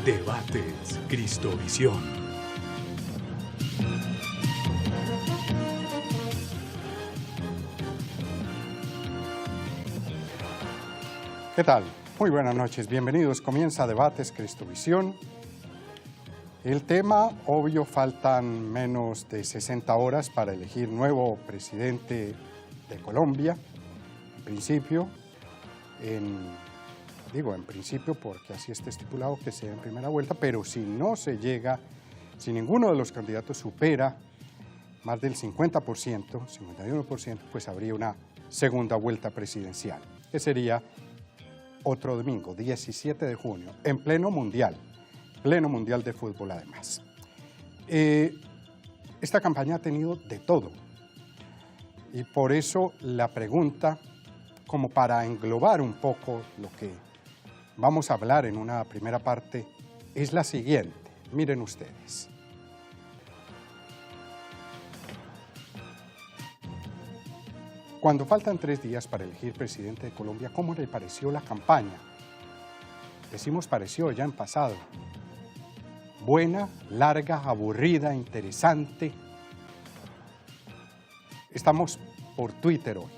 Debates Cristovisión. ¿Qué tal? Muy buenas noches, bienvenidos. Comienza Debates Cristovisión. El tema, obvio, faltan menos de 60 horas para elegir nuevo presidente de Colombia. En principio, digo en principio porque así está estipulado que sea en primera vuelta, pero si no se llega, si ninguno de los candidatos supera más del 50%, 51%, pues habría una segunda vuelta presidencial, que sería otro domingo, 17 de junio, en pleno mundial de fútbol además. Esta campaña ha tenido de todo y por eso la pregunta, como para englobar un poco lo que vamos a hablar en una primera parte, es la siguiente. Miren ustedes. Cuando faltan 3 días para elegir presidente de Colombia, ¿cómo le pareció la campaña? Decimos pareció ya en pasado. Buena, larga, aburrida, interesante. Estamos por Twitter hoy.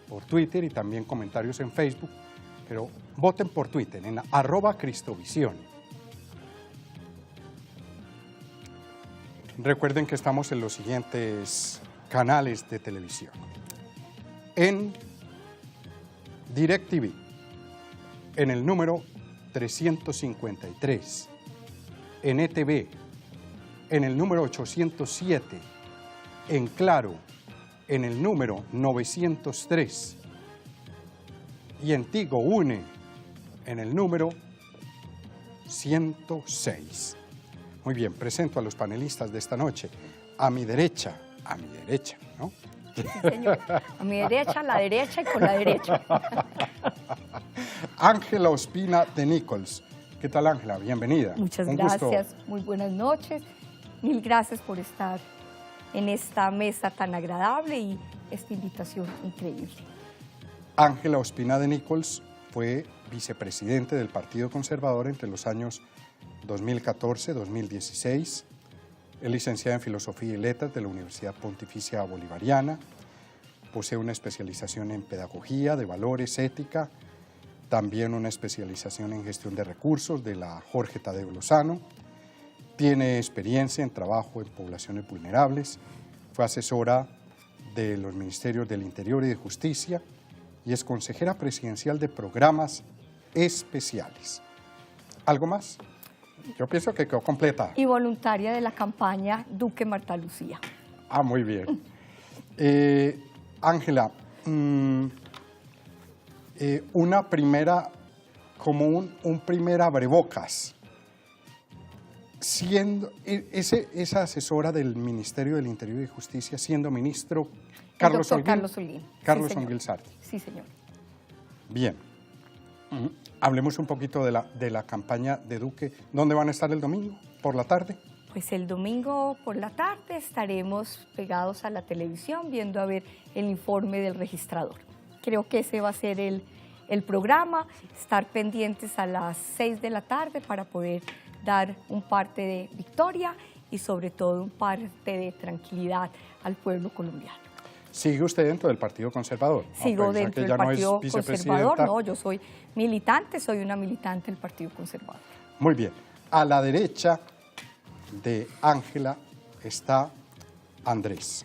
Por Twitter y también comentarios en Facebook, pero voten por Twitter en @Cristovisión. Recuerden que estamos en los siguientes canales de televisión. En DirecTV, en el número 353, en ETV, en el número 807, en Claro, en el número 903, y en Tigo Une, en el número 106. Muy bien, presento a los panelistas de esta noche. A mi derecha, ¿no? Sí, señor. A mi derecha, la derecha y con la derecha. Ángela Ospina de Nichols. ¿Qué tal, Ángela? Bienvenida. Muchas Un gracias. gusto. Muy buenas noches. Mil gracias por estar en esta mesa tan agradable y esta invitación increíble. Ángela Ospina de Nichols fue vicepresidente del Partido Conservador entre los años 2014-2016. Es licenciada en Filosofía y Letras de la Universidad Pontificia Bolivariana. Posee una especialización en Pedagogía de Valores, Ética. También una especialización en Gestión de Recursos de la Jorge Tadeo Lozano. Tiene experiencia en trabajo en poblaciones vulnerables. Fue asesora de los Ministerios del Interior y de Justicia y es consejera presidencial de programas especiales. ¿Algo más? Yo pienso que quedó completa. Y voluntaria de la campaña Duque Marta Lucía. Ah, muy bien. Ángela, una primera, como un primer abrebocas. Siendo esa asesora del Ministerio del Interior y Justicia, siendo ministro Carlos Holguín. Carlos Holguín Sarti. Sí, señor. Bien. Hablemos un poquito de la campaña de Duque. ¿Dónde van a estar el domingo? ¿Por la tarde? Pues el domingo por la tarde estaremos pegados a la televisión viendo a ver el informe del registrador. Creo que ese va a ser el programa, estar pendientes a las 6 de la tarde para poder dar un parte de victoria y sobre todo un parte de tranquilidad al pueblo colombiano. ¿Sigue usted dentro del Partido Conservador? Sigo dentro del Partido Conservador, no, yo soy militante, soy una militante del Partido Conservador. Muy bien. A la derecha de Ángela está Andrés.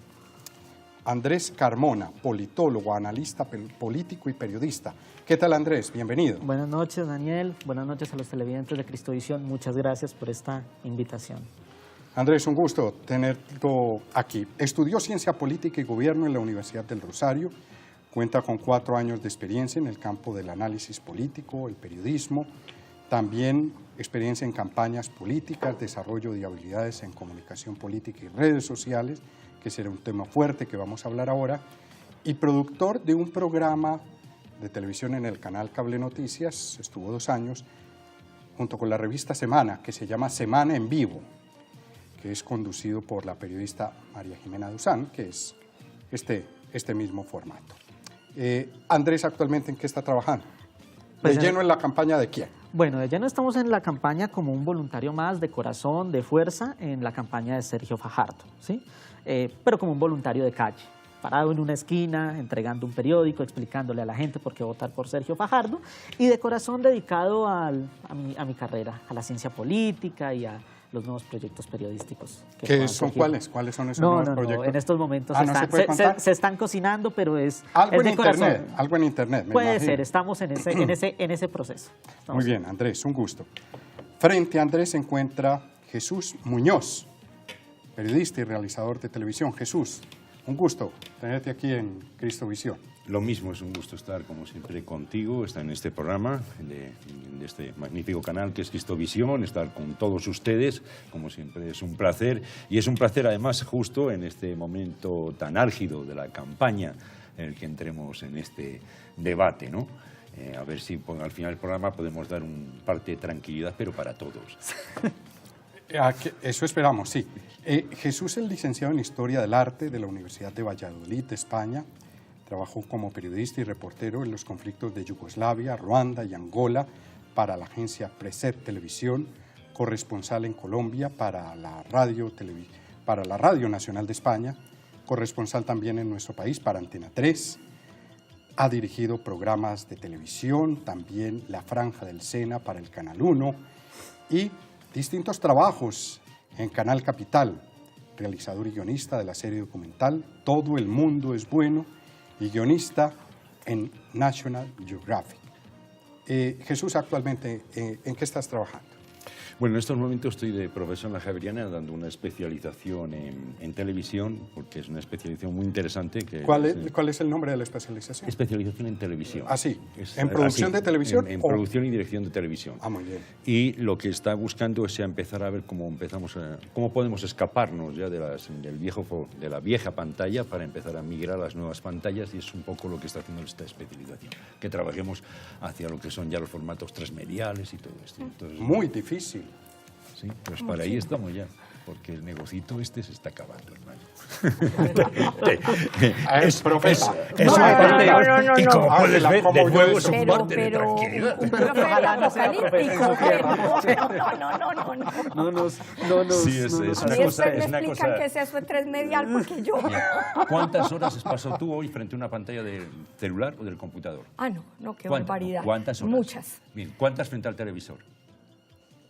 Andrés Carmona, politólogo, analista político y periodista. ¿Qué tal, Andrés? Bienvenido. Buenas noches, Daniel. Buenas noches a los televidentes de Cristovisión. Muchas gracias por esta invitación. Andrés, un gusto tenerlo aquí. Estudió Ciencia Política y Gobierno en la Universidad del Rosario. Cuenta con 4 años de experiencia en el campo del análisis político, el periodismo, también experiencia en campañas políticas, desarrollo de habilidades en comunicación política y redes sociales, que será un tema fuerte que vamos a hablar ahora, y productor de un programa de televisión en el canal Cable Noticias, estuvo 2 años, junto con la revista Semana, que se llama Semana en Vivo, que es conducido por la periodista María Jimena Duzán, que es este mismo formato. Andrés, ¿actualmente en qué está trabajando? Pues ¿De lleno en la campaña de quién? Bueno, ya no estamos en la campaña como un voluntario más de corazón, de fuerza, en la campaña de Sergio Fajardo, ¿sí? Pero como un voluntario de calle, parado en una esquina, entregando un periódico, explicándole a la gente por qué votar por Sergio Fajardo, y de corazón dedicado a mi carrera, a la ciencia política y a los nuevos proyectos periodísticos. ¿Qué son cuáles? ¿Cuáles son esos nuevos proyectos? En estos momentos se están cocinando, pero es algo en de internet, corazón. algo en internet. Me Puede imagino. ser, estamos en ese proceso. Muy bien, Andrés, un gusto. Frente a Andrés se encuentra Jesús Muñoz, periodista y realizador de televisión. Jesús, un gusto tenerte aquí en Cristovisión. Lo mismo, es un gusto estar como siempre contigo, estar en este programa de este magnífico canal que es Cristovisión, estar con todos ustedes, como siempre es un placer, y es un placer además justo en este momento tan álgido de la campaña en el que entremos en este debate, ¿no? A ver si al final del programa podemos dar un parte de tranquilidad, pero para todos. Eso esperamos, sí. Jesús es licenciado en Historia del Arte de la Universidad de Valladolid, España. Trabajó como periodista y reportero en los conflictos de Yugoslavia, Ruanda y Angola para la agencia Preset Televisión, corresponsal en Colombia para la Radio Nacional de España, corresponsal también en nuestro país para Antena 3. Ha dirigido programas de televisión, también La Franja del Sena para el Canal 1 y distintos trabajos en Canal Capital, realizador y guionista de la serie documental Todo el mundo es bueno y guionista en National Geographic. Jesús, actualmente, ¿en qué estás trabajando? Bueno, en estos momentos estoy de profesor en la Javeriana dando una especialización en televisión, porque es una especialización muy interesante. ¿Cuál es el nombre de la especialización? Especialización en televisión. Ah, sí. ¿En producción de televisión? En producción y dirección de televisión. Ah, muy bien. Y lo que está buscando es empezar a ver cómo podemos escaparnos ya de la vieja pantalla para empezar a migrar a las nuevas pantallas, y es un poco lo que está haciendo esta especialización, que trabajemos hacia lo que son ya los formatos transmediales y todo esto. Entonces, muy difícil. Sí, pues para ahí estamos ya, porque el negocito se está acabando, hermano. Es profesor. Es una parte, y como Ah, puedes ver, de nuevo es un Pero parte de tranquilidad. un profe apocalíptico. Sí, es una Y cosa... después me explican que es eso de transmedial, porque yo... ¿Cuántas horas has pasado tú hoy frente a una pantalla del celular o del computador? Ah, no, qué barbaridad. ¿Cuántas horas? Muchas. Bien, ¿cuántas frente al televisor?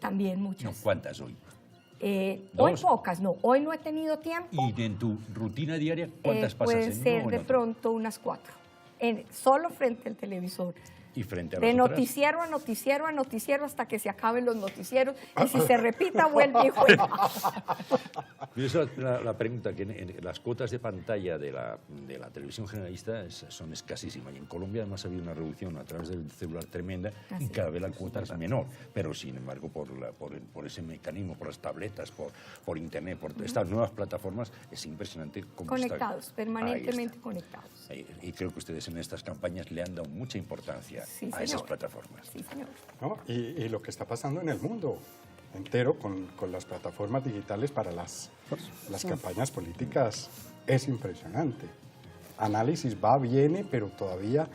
También No, muchas. ¿cuántas hoy? Hoy ¿Dos? pocas, no. Hoy no he tenido tiempo. ¿Y en tu rutina diaria cuántas pasas? Pueden en ser uno o en de otro? pronto unas 4. Solo frente al televisor. ¿Y frente a De las otras? noticiero a noticiero a noticiero hasta que se acaben los noticieros. Y si se repita, vuelve y juega. Y esa es la pregunta, que en las cuotas de pantalla de la televisión generalista son escasísimas. Y en Colombia además ha habido una reducción a través del celular tremenda, y cada vez la cuota es menor. Pero sin embargo, por ese mecanismo, por las tabletas, por internet, por estas nuevas plataformas, es impresionante cómo Conectados, está. permanentemente conectados. Y creo que ustedes en estas campañas le han dado mucha importancia Sí, a esas señor. plataformas. Sí, señor. ¿No? Y lo que está pasando en el mundo entero con las plataformas digitales para las campañas políticas es impresionante. Análisis va, viene, pero todavía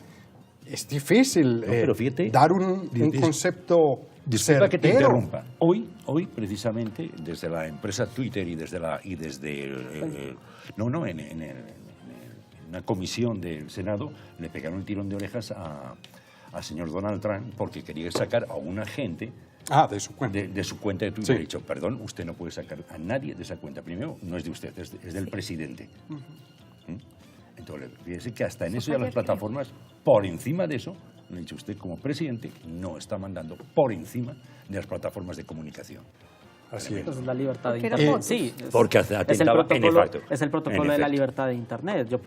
es difícil pero fíjate, dar un concepto Disculpa que te certero. interrumpa. Hoy precisamente, desde la empresa Twitter y desde una comisión del Senado, le pegaron el tirón de orejas al señor Donald Trump porque quería sacar a una gente De su cuenta. de su cuenta de Twitter. Sí. He dicho, perdón, usted no puede sacar a nadie de esa cuenta. Primero, no es de usted, es del presidente. Entonces, fíjese que hasta en eso ya las plataformas, por encima de eso, le he dicho, usted como presidente no está mandando por encima de las plataformas de comunicación. Así es. Pues la libertad de Porque era Internet. fotos. Sí, Porque atentaba en efecto. Es el protocolo En de la efecto. libertad de Internet. Yo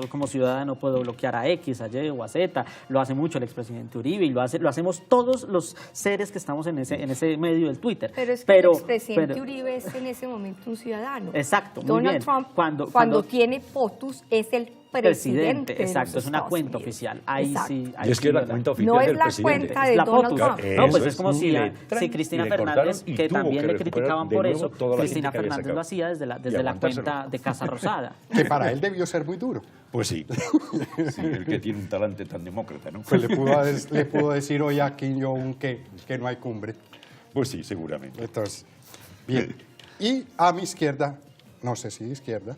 como ciudadano puedo bloquear a X, a Y o a Z. Lo hace mucho el expresidente Uribe y lo hacemos todos los seres que estamos en ese medio del Twitter. Pero es que el expresidente Uribe es en ese momento un ciudadano. Exacto, muy Donald bien. Trump, Cuando tiene POTUS, es el presidente de exacto, los es una Estados cuenta Unidos. oficial. Ahí Exacto. sí. Ahí Y es que sí, la ¿verdad? cuenta oficial No es del la presidente. cuenta de Es la Donald foto. Trump. No, pues Eso es como y si, le traen, si Cristina y le Fernández, cortaron y que tuvo también que le recuperar criticaban de por nuevo eso, toda la Cristina gente que había Fernández sacado. lo hacía desde la Y aguantárselo. cuenta de Casa Rosada. Que para él debió ser muy duro. Pues sí, sí, el que tiene un talante tan demócrata, ¿no? Pues le pudo decir hoy a Kim Jong-un que no hay cumbre. Pues sí, seguramente. Entonces, bien. Y a mi izquierda, no sé si izquierda,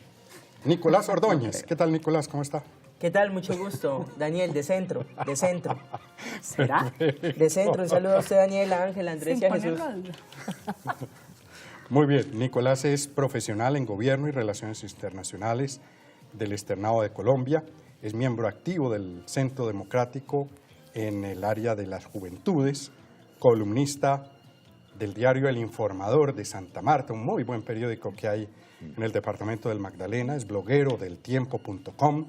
Nicolás Ordóñez. ¿Qué tal, Nicolás? ¿Cómo está? ¿Qué tal? Mucho gusto, Daniel, de centro, de centro, ¿Será? de centro. Un saludo a usted, Daniel, a Ángel, a Andrés y a Jesús. Muy bien. Nicolás es profesional en Gobierno y Relaciones Internacionales del Externado de Colombia. Es miembro activo del Centro Democrático en el área de las juventudes, columnista del diario El Informador de Santa Marta, un muy buen periódico que hay en el departamento del Magdalena, es bloguero del tiempo.com,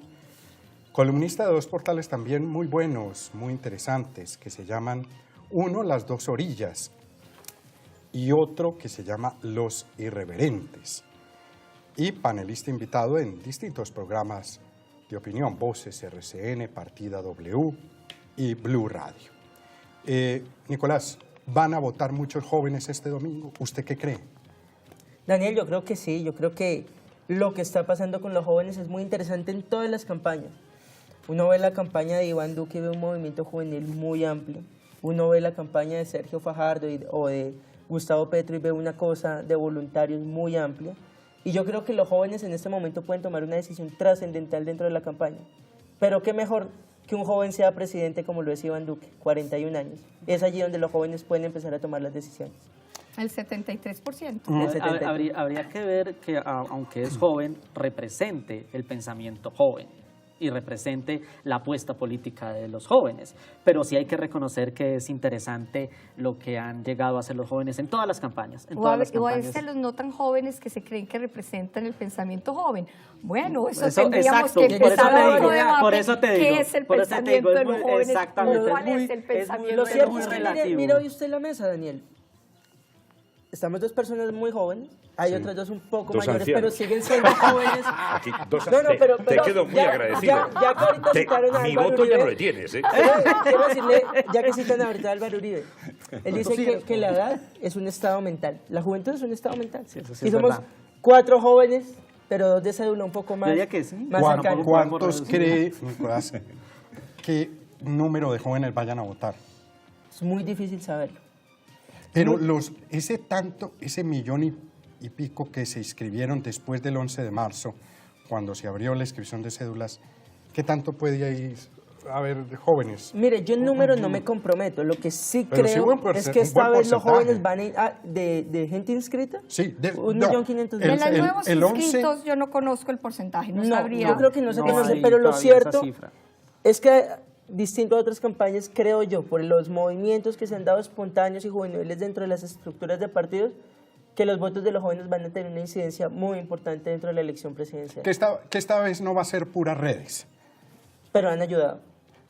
columnista de dos portales también muy buenos, muy interesantes, que se llaman, uno, Las Dos Orillas, y otro que se llama Los Irreverentes, y panelista invitado en distintos programas de opinión, Voces RCN, Partida W y Blue Radio. Nicolás, ¿van a votar muchos jóvenes este domingo? ¿Usted qué cree? Daniel, yo creo que sí, yo creo que lo que está pasando con los jóvenes es muy interesante en todas las campañas. Uno ve la campaña de Iván Duque y ve un movimiento juvenil muy amplio. Uno ve la campaña de Sergio Fajardo o de Gustavo Petro y ve una cosa de voluntarios muy amplia. Y yo creo que los jóvenes en este momento pueden tomar una decisión trascendental dentro de la campaña. Pero qué mejor que un joven sea presidente como lo es Iván Duque, 41 años. Es allí donde los jóvenes pueden empezar a tomar las decisiones. El 73%. El 73. Habría que ver que, aunque es joven, represente el pensamiento joven y represente la apuesta política de los jóvenes. Pero sí hay que reconocer que es interesante lo que han llegado a hacer los jóvenes en todas las campañas. En O todas a las campañas. veces los no tan jóvenes que se creen que representan el pensamiento joven. Bueno, eso Eso, tendríamos exacto, que por eso empezar te a digo, otro debate. por eso te digo, ¿Qué es el por eso te pensamiento digo, de es los muy- jóvenes? exactamente, ¿O ¿Cuál es es el muy- pensamiento Lo de cierto los es que jóvenes? mira hoy usted la mesa, Daniel. Estamos dos personas muy jóvenes, hay otras dos un poco Dos mayores, ancianos. pero siguen siendo jóvenes. Aquí, dos, No, no, pero te quedo muy ya- agradecido. ya que ahorita citaron a Mi Álvaro voto ya Uribe, no le tienes, ¿eh? Quiero decirle, ya que citan ahorita a Álvaro Uribe, él dice que la edad es un estado mental, la juventud es un estado mental. Sí, eso sí y es somos verdad. 4 jóvenes, pero 2 de cédula un poco más, Yo diría que sí. más Bueno, cercanos. ¿Cuántos cree, Nicolás, qué número de jóvenes vayan a votar? Es muy difícil saberlo. Pero ese millón y pico que se inscribieron después del 11 de marzo, cuando se abrió la inscripción de cédulas, ¿qué tanto puede haber de jóvenes? Mire, yo en números no me comprometo, lo que sí Pero sí creo buen es porce- que un esta buen vez los porcentaje. jóvenes van a ir de gente inscrita, Sí, 1.500.000. De los nuevos el 11 inscritos yo no conozco el porcentaje, no, No, sabría. yo creo que no se No conoce, hay pero lo todavía esa cierto cifra. es que, distinto a otras campañas, creo yo, por los movimientos que se han dado espontáneos y juveniles dentro de las estructuras de partidos, que los votos de los jóvenes van a tener una incidencia muy importante dentro de la elección presidencial. que esta vez no va a ser puras redes. Pero han ayudado.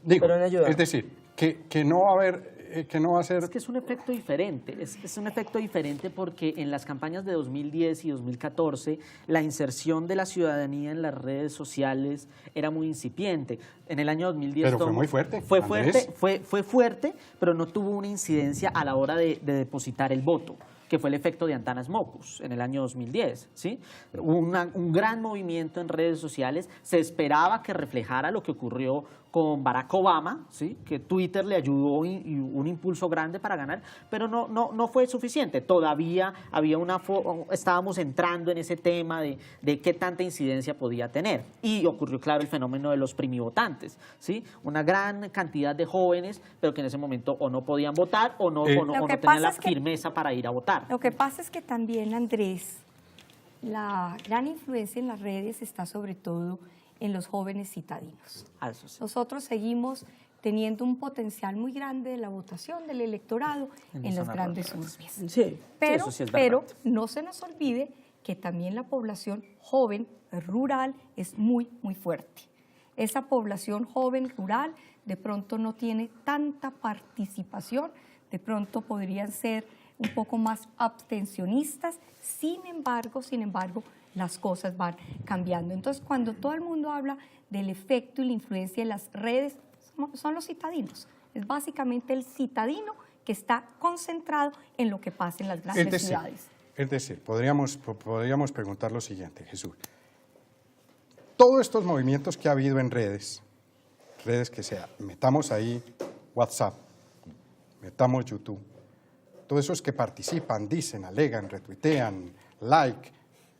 Digo, Pero han ayudado. es decir, que no va a haber, que no va a ser... Es que es un efecto diferente, es un efecto diferente porque en las campañas de 2010 y 2014 la inserción de la ciudadanía en las redes sociales era muy incipiente. En el año 2010 Pero fue muy fuerte, Fue Andrés. fuerte, fue fuerte, pero no tuvo una incidencia a la hora de depositar el voto, que fue el efecto de Antanas Mocus en el año 2010, ¿sí? Un gran movimiento en redes sociales, se esperaba que reflejara lo que ocurrió con Barack Obama, ¿sí? Que Twitter le ayudó y un impulso grande para ganar, pero no fue suficiente. Todavía había estábamos entrando en ese tema de qué tanta incidencia podía tener. Y ocurrió, claro, el fenómeno de los primivotantes, ¿sí? Una gran cantidad de jóvenes, pero que en ese momento o no podían votar o no Lo que tenían pasa la es que- firmeza para ir a votar. Lo que pasa es que también, Andrés, la gran influencia en las redes está sobre todo en los jóvenes citadinos. Ah, eso sí. Nosotros seguimos teniendo un potencial muy grande de la votación del electorado En en las las zonas grandes rurales. urbes. Sí. Pero, eso sí es verdad. no se nos olvide que también la población joven rural es muy, muy fuerte. Esa población joven rural de pronto no tiene tanta participación, de pronto podrían ser un poco más abstencionistas, sin embargo, las cosas van cambiando. Entonces, cuando todo el mundo habla del efecto y la influencia de las redes, son los citadinos. Es básicamente el citadino que está concentrado en lo que pasa en las grandes ciudades. Es decir, podríamos preguntar lo siguiente, Jesús. Todos estos movimientos que ha habido en redes que sea, metamos ahí WhatsApp, metamos YouTube, todos esos que participan, dicen, alegan, retuitean, like,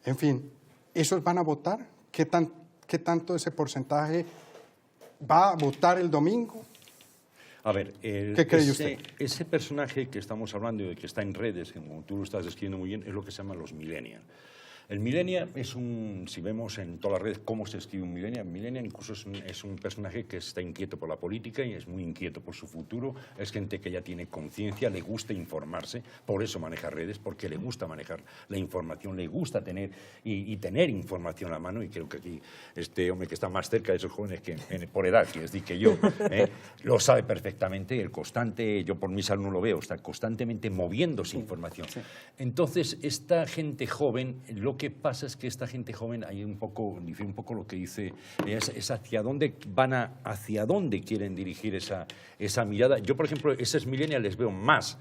en fin, ¿esos van a votar? ¿Qué tanto ese porcentaje va a votar el domingo? A ver, ¿qué cree usted? Ese personaje que estamos hablando y que está en redes, como tú lo estás describiendo muy bien, es lo que se llama los millennials. El millennial es si vemos en todas las redes cómo se escribe un millennial incluso es un personaje que está inquieto por la política y es muy inquieto por su futuro, es gente que ya tiene conciencia, le gusta informarse, por eso maneja redes, porque le gusta manejar la información, le gusta tener y tener información a la mano, y creo que aquí este hombre que está más cerca de esos jóvenes que por edad, quiero decir que yo, lo sabe perfectamente, yo por mis alumnos lo veo, está constantemente moviéndose información. Sí. Entonces, esta gente joven, lo que pasa es que esta gente joven, hay difiere un poco lo que dice, es hacia dónde hacia dónde quieren dirigir esa mirada. Yo, por ejemplo, esos millennials les veo más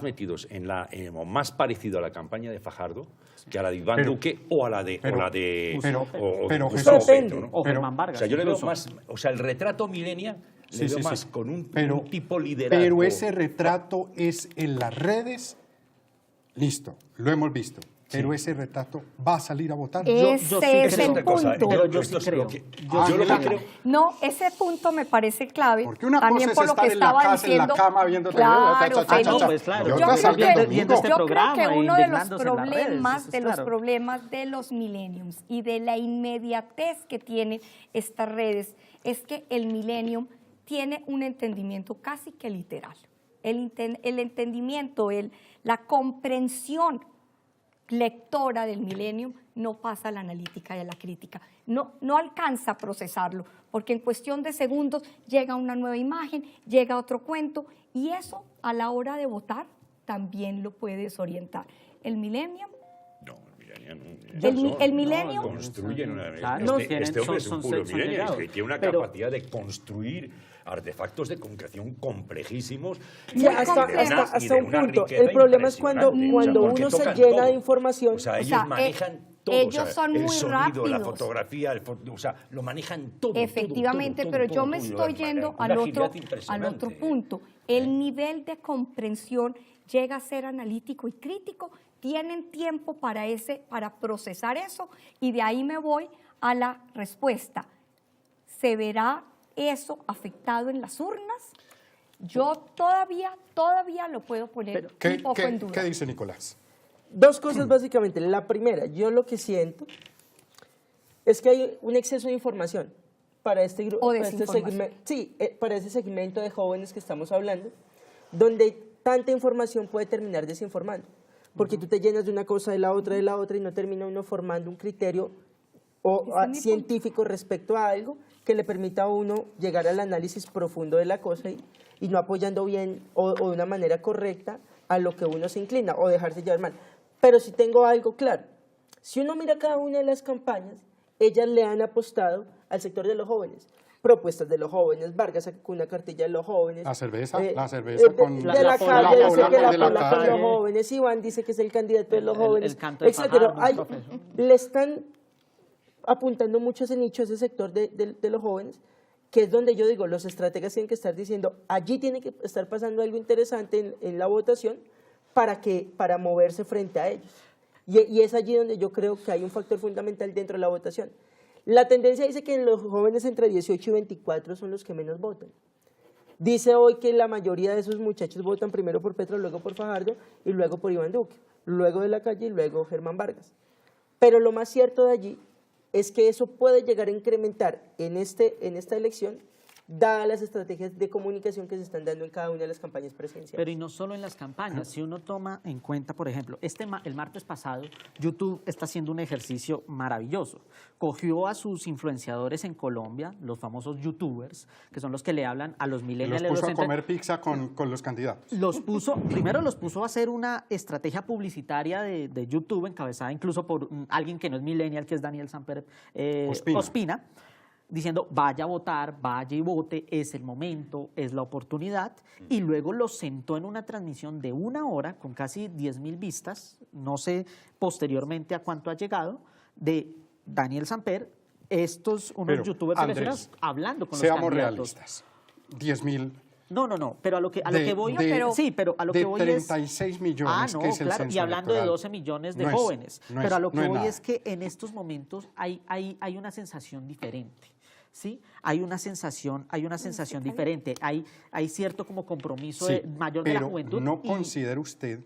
metidos o más parecido a la campaña de Fajardo que a la de Iván Duque o a la de Germán Vargas. O sea, yo le veo más, o sea, el retrato millennial le veo más con un tipo liderazgo. Pero ese retrato es en las redes, listo, lo hemos visto. Pero ese retrato va a salir a votar. Ese es el punto. Yo sí creo. No, ese punto me parece clave. Porque una también cosa es por lo que estar en la casa, diciendo, en la cama, viendo claro, viendo este programa creo que uno de los problemas, problemas de los millennials y de la inmediatez que tienen estas redes es que el millennium tiene un entendimiento casi que literal. El entendimiento, la comprensión lectora del millennium no pasa a la analítica y a la crítica, no alcanza a procesarlo, porque en cuestión de segundos llega una nueva imagen, llega otro cuento, y eso a la hora de votar también lo puede desorientar. El millennium el milenio construyen este hombre es un puro millennial, que tiene una capacidad de construir artefactos de concreción complejísimos hasta un punto. El problema es cuando uno se llena de información. O sea, ellos manejan todo. Ellos son el muy sonido, rápidos. la fotografía, o sea, lo manejan todo. Efectivamente, todo, pero yo todo, me estoy yendo al otro punto. El nivel de comprensión llega a ser analítico y crítico. Tienen tiempo para procesar eso, y de ahí me voy a la respuesta. ¿Se verá eso afectado en las urnas? Yo todavía lo puedo poner un poco en duda. ¿Qué dice Nicolás? Dos cosas básicamente. La primera, yo lo que siento es que hay un exceso de información para este grupo, para ese segmento de jóvenes que estamos hablando, donde tanta información puede terminar desinformando. Porque tú te llenas de una cosa, de la otra, y no termina uno formando un criterio científico respecto a algo que le permita a uno llegar al análisis profundo de la cosa y no apoyando bien o de una manera correcta a lo que uno se inclina o dejarse llevar mal. Pero si tengo algo claro, si uno mira cada una de las campañas, ellas le han apostado al sector de los jóvenes. Propuestas de los jóvenes, Vargas sacó una cartilla de los jóvenes. La cerveza con de la calle, dice que la pola con los jóvenes, Iván dice que es el candidato de los jóvenes, etcétera. Le están apuntando mucho ese nicho, ese sector de los jóvenes, que es donde yo digo, los estrategas tienen que estar diciendo, allí tiene que estar pasando algo interesante en la votación para moverse frente a ellos. Y es allí donde yo creo que hay un factor fundamental dentro de la votación. La tendencia dice que los jóvenes entre 18 y 24 son los que menos votan. Dice hoy que la mayoría de esos muchachos votan primero por Petro, luego por Fajardo y luego por Iván Duque, luego de la Calle y luego Germán Vargas. Pero lo más cierto de allí es que eso puede llegar a incrementar en esta elección dadas las estrategias de comunicación que se están dando en cada una de las campañas presidenciales. Pero y no solo en las campañas, si uno toma en cuenta, por ejemplo, el martes pasado, YouTube está haciendo un ejercicio maravilloso. Cogió a sus influenciadores en Colombia, los famosos YouTubers, que son los que le hablan a los millennials. Los puso a comer pizza con los candidatos. Primero los puso a hacer una estrategia publicitaria de YouTube, encabezada incluso por alguien que no es millennial, que es Daniel Samper Ospina, diciendo vaya a votar, vaya y vote, es el momento, es la oportunidad, y luego los sentó en una transmisión de 1 hora con casi 10.000 vistas, no sé posteriormente a cuánto ha llegado, de Daniel Samper, unos youtubers seleccionados hablando con los candidatos. Seamos realistas, 10.000. No, pero a lo que voy, pero a lo que voy es 36 millones, que es el censo y hablando electoral. de 12 millones de jóvenes, pero a lo que voy es que en estos momentos hay una sensación diferente. ¿Sí? Hay una sensación diferente, hay cierto como compromiso mayor de la juventud. Pero ¿no considera usted,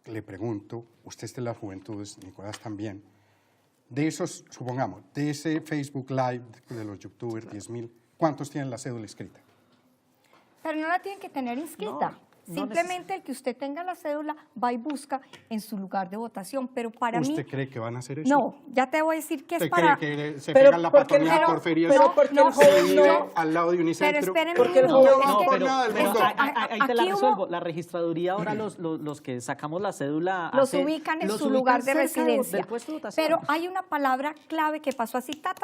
le pregunto, usted es de las juventudes, Nicolás también, de esos, supongamos, de ese Facebook Live de los youtubers, 10.000, ¿cuántos tienen la cédula inscrita? Pero no la tienen que tener inscrita. Simplemente el que usted tenga la cédula va y busca en su lugar de votación, pero para mí... ¿Usted cree que van a hacer eso? No, ya te voy a decir que es ¿Usted para... cree que se pegan la patonía por ferias se vive al lado de Unicentro? Pero espérenme porque el un minuto, joven- es que- por nada del mundo. Ahí te la aquí resuelvo. La registraduría ahora los que sacamos la cédula los ubican en su lugar de residencia. del puesto de votación. Pero hay una palabra clave que pasó así, ta,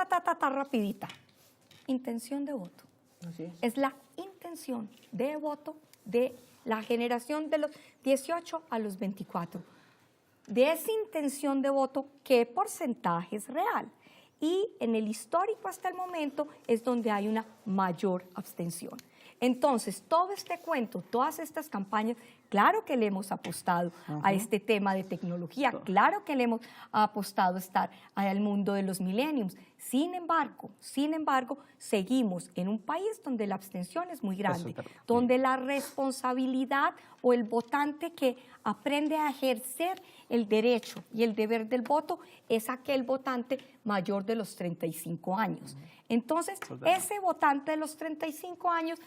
rapidita. Intención de voto. Así es. Es la intención de voto de la generación de los 18 a los 24. De esa intención de voto, ¿qué porcentaje es real? Y en el histórico hasta el momento es donde hay una mayor abstención. Entonces, todo este cuento, todas estas campañas, claro que le hemos apostado a este tema de tecnología, claro que le hemos apostado a estar al mundo de los millenniums. Sin embargo, seguimos en un país donde la abstención es muy grande, donde la responsabilidad o el votante que aprende a ejercer el derecho y el deber del voto es aquel votante mayor de los 35 años. Entonces, ese votante de los 35 años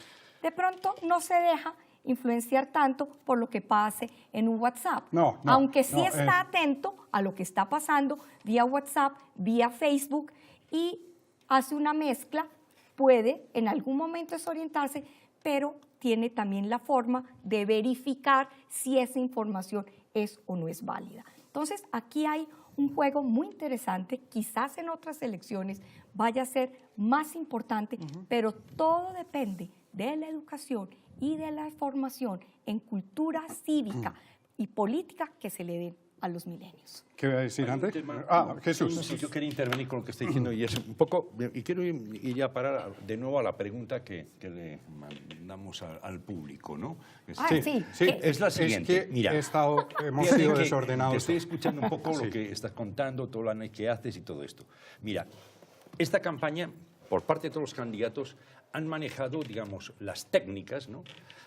de pronto no se deja influenciar tanto por lo que pase en un WhatsApp. Aunque sí está atento a lo que está pasando vía WhatsApp, vía Facebook, y hace una mezcla, puede en algún momento desorientarse, pero tiene también la forma de verificar si esa información es o no es válida. Entonces, aquí hay un juego muy interesante, quizás en otras elecciones vaya a ser más importante, pero todo depende de la educación y de la formación en cultura cívica y política que se le den a los milenios. ¿Qué va a decir, Andrés? Jesús. No sé, yo quería intervenir con lo que está diciendo y es un poco, y quiero ir ya a parar de nuevo a la pregunta que le mandamos al público, ¿no? Es la siguiente. Es que mira, hemos fíjate sido que desordenados. Te estoy escuchando un poco lo que estás contando, todo lo análisis que haces y todo esto. Mira, esta campaña, por parte de todos los candidatos, han manejado, digamos, las técnicas, ¿no?,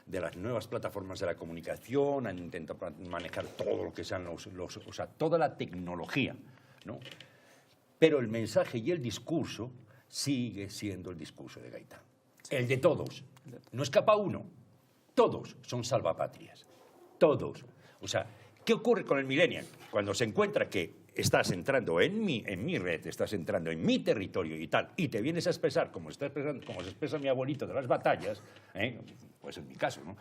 de las nuevas plataformas de la comunicación, han intentado manejar todo lo que sean o sea, toda la tecnología, ¿no? Pero el mensaje y el discurso sigue siendo el discurso de Gaitán. El de todos. No escapa uno. Todos son salvapatrias. Todos. O sea, ¿qué ocurre con el millennial? Cuando se encuentra que estás entrando en mi red, estás entrando en mi territorio y tal, y te vienes a expresar como se expresa mi abuelito de las batallas, pues en mi caso, ¿no?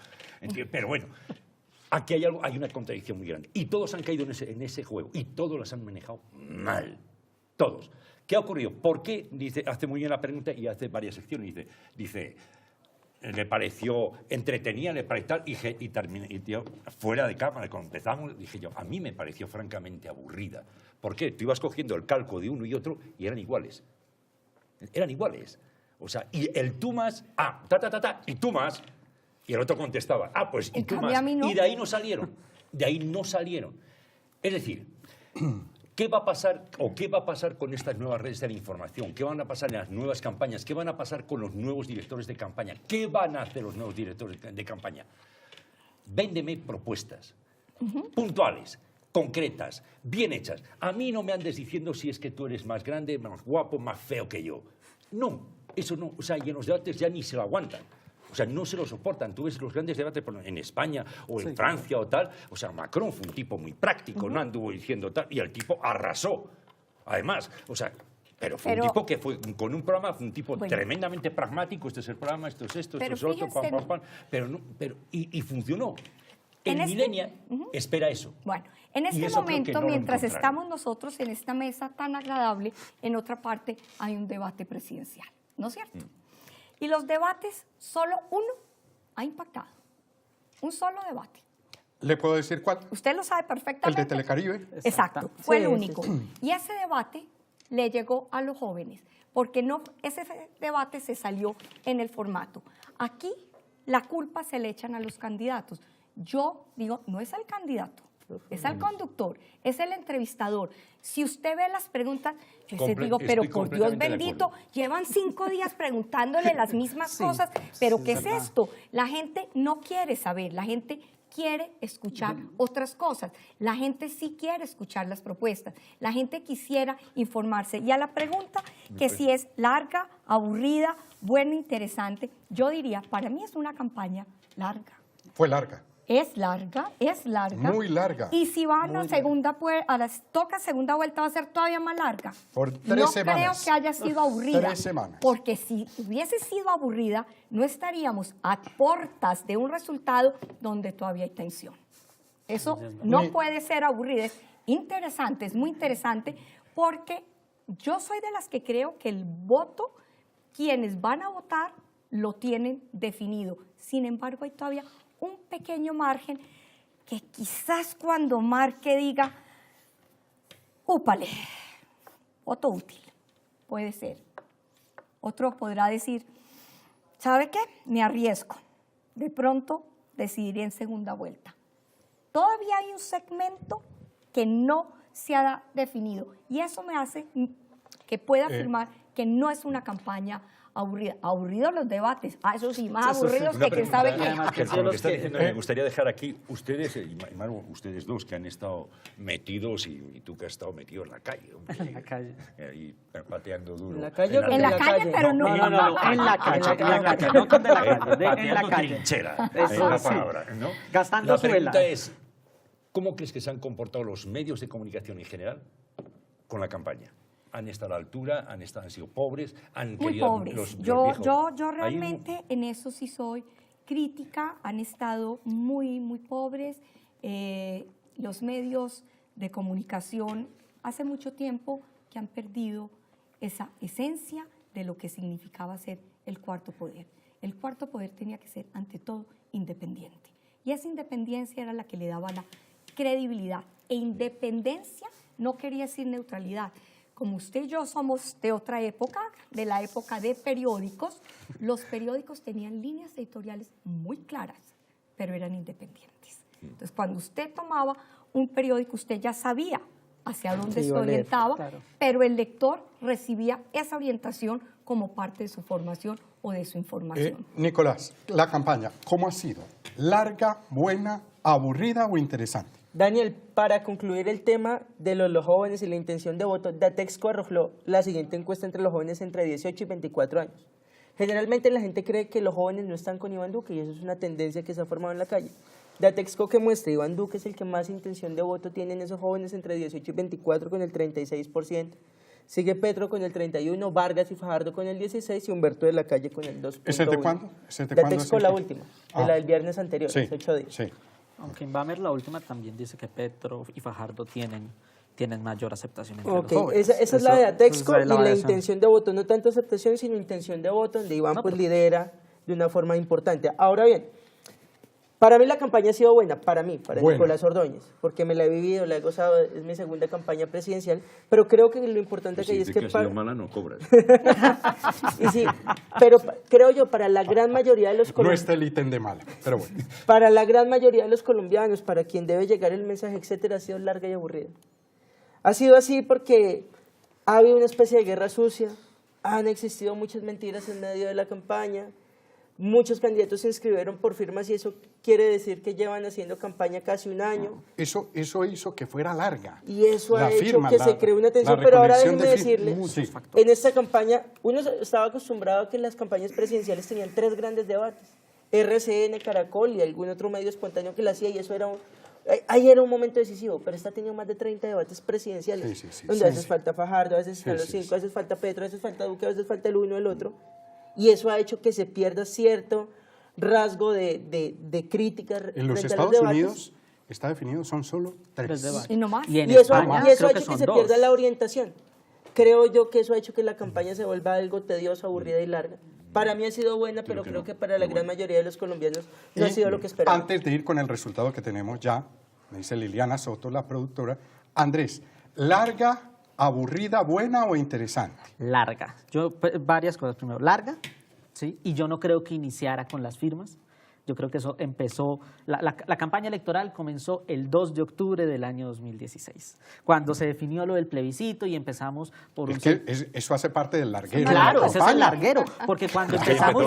Pero bueno, aquí hay una contradicción muy grande. Y todos han caído en ese juego, y todos las han manejado mal. Todos. ¿Qué ha ocurrido? ¿Por qué? Dice, hace muy bien la pregunta y hace varias secciones. Dice le pareció entretenida, le pareció tal, y terminé, y yo, fuera de cámara, cuando empezamos, dije yo, a mí me pareció francamente aburrida. ¿Por qué? Tú ibas cogiendo el calco de uno y otro y eran iguales. Eran iguales. O sea, y el tú más, y tú más, y el otro contestaba, pues y tú más. No. Y de ahí no salieron. De ahí no salieron. Es decir, ¿qué va a pasar o qué va a pasar con estas nuevas redes de la información? ¿Qué van a pasar en las nuevas campañas? ¿Qué van a pasar con los nuevos directores de campaña? ¿Qué van a hacer los nuevos directores de campaña? Véndeme propuestas puntuales, concretas, bien hechas. A mí no me andes diciendo si es que tú eres más grande, más guapo, más feo que yo. No. eso no, o sea, y en los debates ya ni se lo aguantan. O sea, no se lo soportan. Tú ves los grandes debates en España o en Francia o tal. O sea, Macron fue un tipo muy práctico, no anduvo diciendo tal, y el tipo arrasó. Además, o sea, pero fue un tipo que fue con un programa, fue un tipo tremendamente pragmático. Este es el programa, esto es esto, esto es otro, pam, pam, pam. Pero no, y funcionó. El millennial espera eso. Bueno, en este momento, mientras estamos nosotros en esta mesa tan agradable, en otra parte hay un debate presidencial, ¿no es cierto? Y los debates, solo uno ha impactado. Un solo debate. ¿Le puedo decir cuál? Usted lo sabe perfectamente. El de Telecaribe. Exacto, fue el Sí, único. Y ese debate le llegó a los jóvenes, porque no, ese debate se salió en el formato. Aquí la culpa se le echan a los candidatos. Yo digo, no es el candidato, es el conductor, es el entrevistador. Si usted ve las preguntas, yo les digo, pero por Dios bendito, llevan 5 días preguntándole las mismas cosas, pero ¿qué es esto? La gente no quiere saber, la gente quiere escuchar otras cosas, la gente sí quiere escuchar las propuestas, la gente quisiera informarse. Y a la pregunta que si es larga, aburrida, buena, interesante, yo diría, para mí es una campaña larga. Fue larga. Es larga, es larga. Muy larga. Y si van a segunda toca segunda vuelta, va a ser todavía más larga. Por 3 semanas. No creo que haya sido aburrida. 3 semanas. Porque si hubiese sido aburrida, no estaríamos a puertas de un resultado donde todavía hay tensión. Eso no puede ser aburrida. Es interesante, es muy interesante, porque yo soy de las que creo que el voto, quienes van a votar, lo tienen definido. Sin embargo, hay todavía un pequeño margen que quizás cuando marque diga, úpale, voto útil, puede ser. Otro podrá decir, ¿sabe qué? Me arriesgo, de pronto decidiré en segunda vuelta. Todavía hay un segmento que no se ha definido y eso me hace que pueda afirmar que no es una campaña aburrida. Aburridos los debates. Eso sí, más aburridos que quién sabe qué. Me gustaría dejar aquí, ustedes, y Maru, ustedes dos que han estado metidos, y tú que has estado metido en la calle. Hombre, En la calle. Ahí pateando duro. ¿En la calle En la calle, pero no. No, en la calle, no con de la calle, en la calle. Trinchera, Eso, es la sí. palabra, ¿no? Gastando la su pregunta vela. es, ¿cómo crees que se han comportado los medios de comunicación en general con la campaña? ¿Han estado a la altura? ¿Han sido pobres? ¿Han Muy querido pobres. Yo realmente en eso sí soy crítica. Han estado muy, muy pobres. Los medios de comunicación hace mucho tiempo que han perdido esa esencia de lo que significaba ser el cuarto poder. El cuarto poder tenía que ser, ante todo, independiente. Y esa independencia era la que le daba la credibilidad. E independencia no quería decir neutralidad. Como usted y yo somos de otra época, de la época de periódicos, los periódicos tenían líneas editoriales muy claras, pero eran independientes. Entonces, cuando usted tomaba un periódico, usted ya sabía hacia dónde se orientaba, pero el lector recibía esa orientación como parte de su formación o de su información. Nicolás, la campaña, ¿cómo ha sido? ¿Larga, buena, aburrida o interesante? Daniel, para concluir el tema de los jóvenes y la intención de voto, Datexco arrojó la siguiente encuesta entre los jóvenes entre 18 y 24 años. Generalmente la gente cree que los jóvenes no están con Iván Duque y eso es una tendencia que se ha formado en la calle. Datexco que muestra Iván Duque es el que más intención de voto tienen esos jóvenes entre 18 y 24 con el 36%. Sigue Petro con el 31%, Vargas y Fajardo con el 16% y Humberto de la Calle con el 2%. ¿Ese es de cuándo? Datexco la última, de la del viernes anterior, sí, hace 8 días. Sí. Aunque en Bamer la última también dice que Petro y Fajardo tienen mayor aceptación entre Ok, los jóvenes. esa es la de Datexco esa es y la la variación. intención de voto, no tanto aceptación, sino intención de voto, donde Iván pues lidera de una forma importante. Ahora bien, para mí la campaña ha sido buena, para Nicolás Ordóñez, porque me la he vivido, la he gozado, es mi segunda campaña presidencial, pero creo que lo importante Pues que hay es que... ha sido mala, no cobras. Y sí, pero creo yo, para la gran mayoría de los No colombianos... está el ítem de mala, pero bueno. Para la gran mayoría de los colombianos, para quien debe llegar el mensaje, etcétera, ha sido larga y aburrida. Ha sido así porque ha habido una especie de guerra sucia, han existido muchas mentiras en medio de la campaña, Muchos candidatos se inscribieron por firmas y eso quiere decir que llevan haciendo campaña casi un año. Eso hizo que fuera larga. Y eso La ha hecho firma, que se cree una tensión. la Pero ahora recolección déjenme de decirle, muchos en esta campaña, uno estaba acostumbrado a que las campañas presidenciales tenían 3 grandes debates. RCN, Caracol y algún otro medio espontáneo que la hacía, y eso era ahí era un momento decisivo, pero esta ha tenido más de 30 debates presidenciales, donde a veces falta Fajardo, a veces están los 5, a veces falta Petro, a veces falta Duque, a veces falta el uno, el otro, y eso ha hecho que se pierda cierto rasgo de crítica En los frente a Estados debates. Unidos está definido, son solo 3 debates. Y no más. Y en Y eso ha España hecho creo que que son se 2. pierda la orientación. Creo yo que eso ha hecho que la campaña se vuelva algo tediosa, aburrida y larga. Para mí ha sido buena, pero creo que para la gran mayoría de los colombianos no ha sido lo que esperaban. Antes de ir con el resultado que tenemos ya, me dice Liliana Soto, la productora, Andrés, ¿larga, aburrida, buena o interesante? Larga. Varias cosas. Primero, larga, ¿sí? Y yo no creo que iniciara con las firmas. Yo creo que eso empezó, la campaña electoral comenzó el 2 de octubre del año 2016, cuando se definió lo del plebiscito y empezamos por Es que eso hace parte del larguero. Claro, de la ese es el campaña. larguero, porque cuando Sí, empezamos,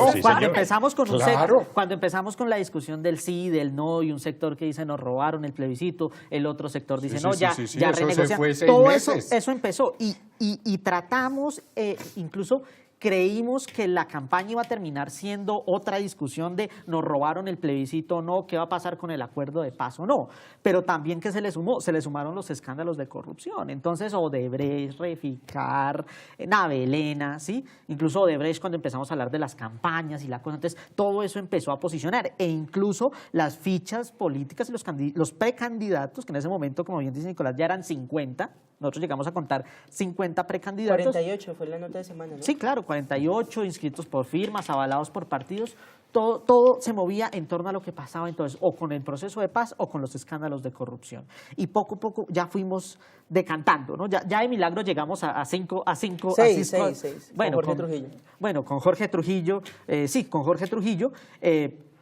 señor. con un Claro. cuando empezamos con la discusión del sí, del no, y un sector que dice nos robaron el plebiscito, el otro sector dice Sí, no, sí, ya, sí, sí, ya eso se renegocian. fue 6 Todo meses. eso empezó y tratamos incluso. Creímos que la campaña iba a terminar siendo otra discusión de nos robaron el plebiscito o no, qué va a pasar con el acuerdo de paz o no, pero también que se le sumaron los escándalos de corrupción. Entonces Odebrecht, Reficar, Navelena, ¿sí? Incluso Odebrecht cuando empezamos a hablar de las campañas y la cosa, entonces todo eso empezó a posicionar e incluso las fichas políticas y los precandidatos, que en ese momento, como bien dice Nicolás, ya eran 50, nosotros llegamos a contar 50 precandidatos. 48 fue la nota de semana, ¿no? Sí, claro, 48 inscritos por firmas, avalados por partidos, todo se movía en torno a lo que pasaba entonces, o con el proceso de paz o con los escándalos de corrupción. Y poco a poco ya fuimos decantando, ¿no? Ya de milagro llegamos a cinco. Seis, Bueno, con Jorge Trujillo. Bueno, con Jorge Trujillo, sí, con Jorge Trujillo,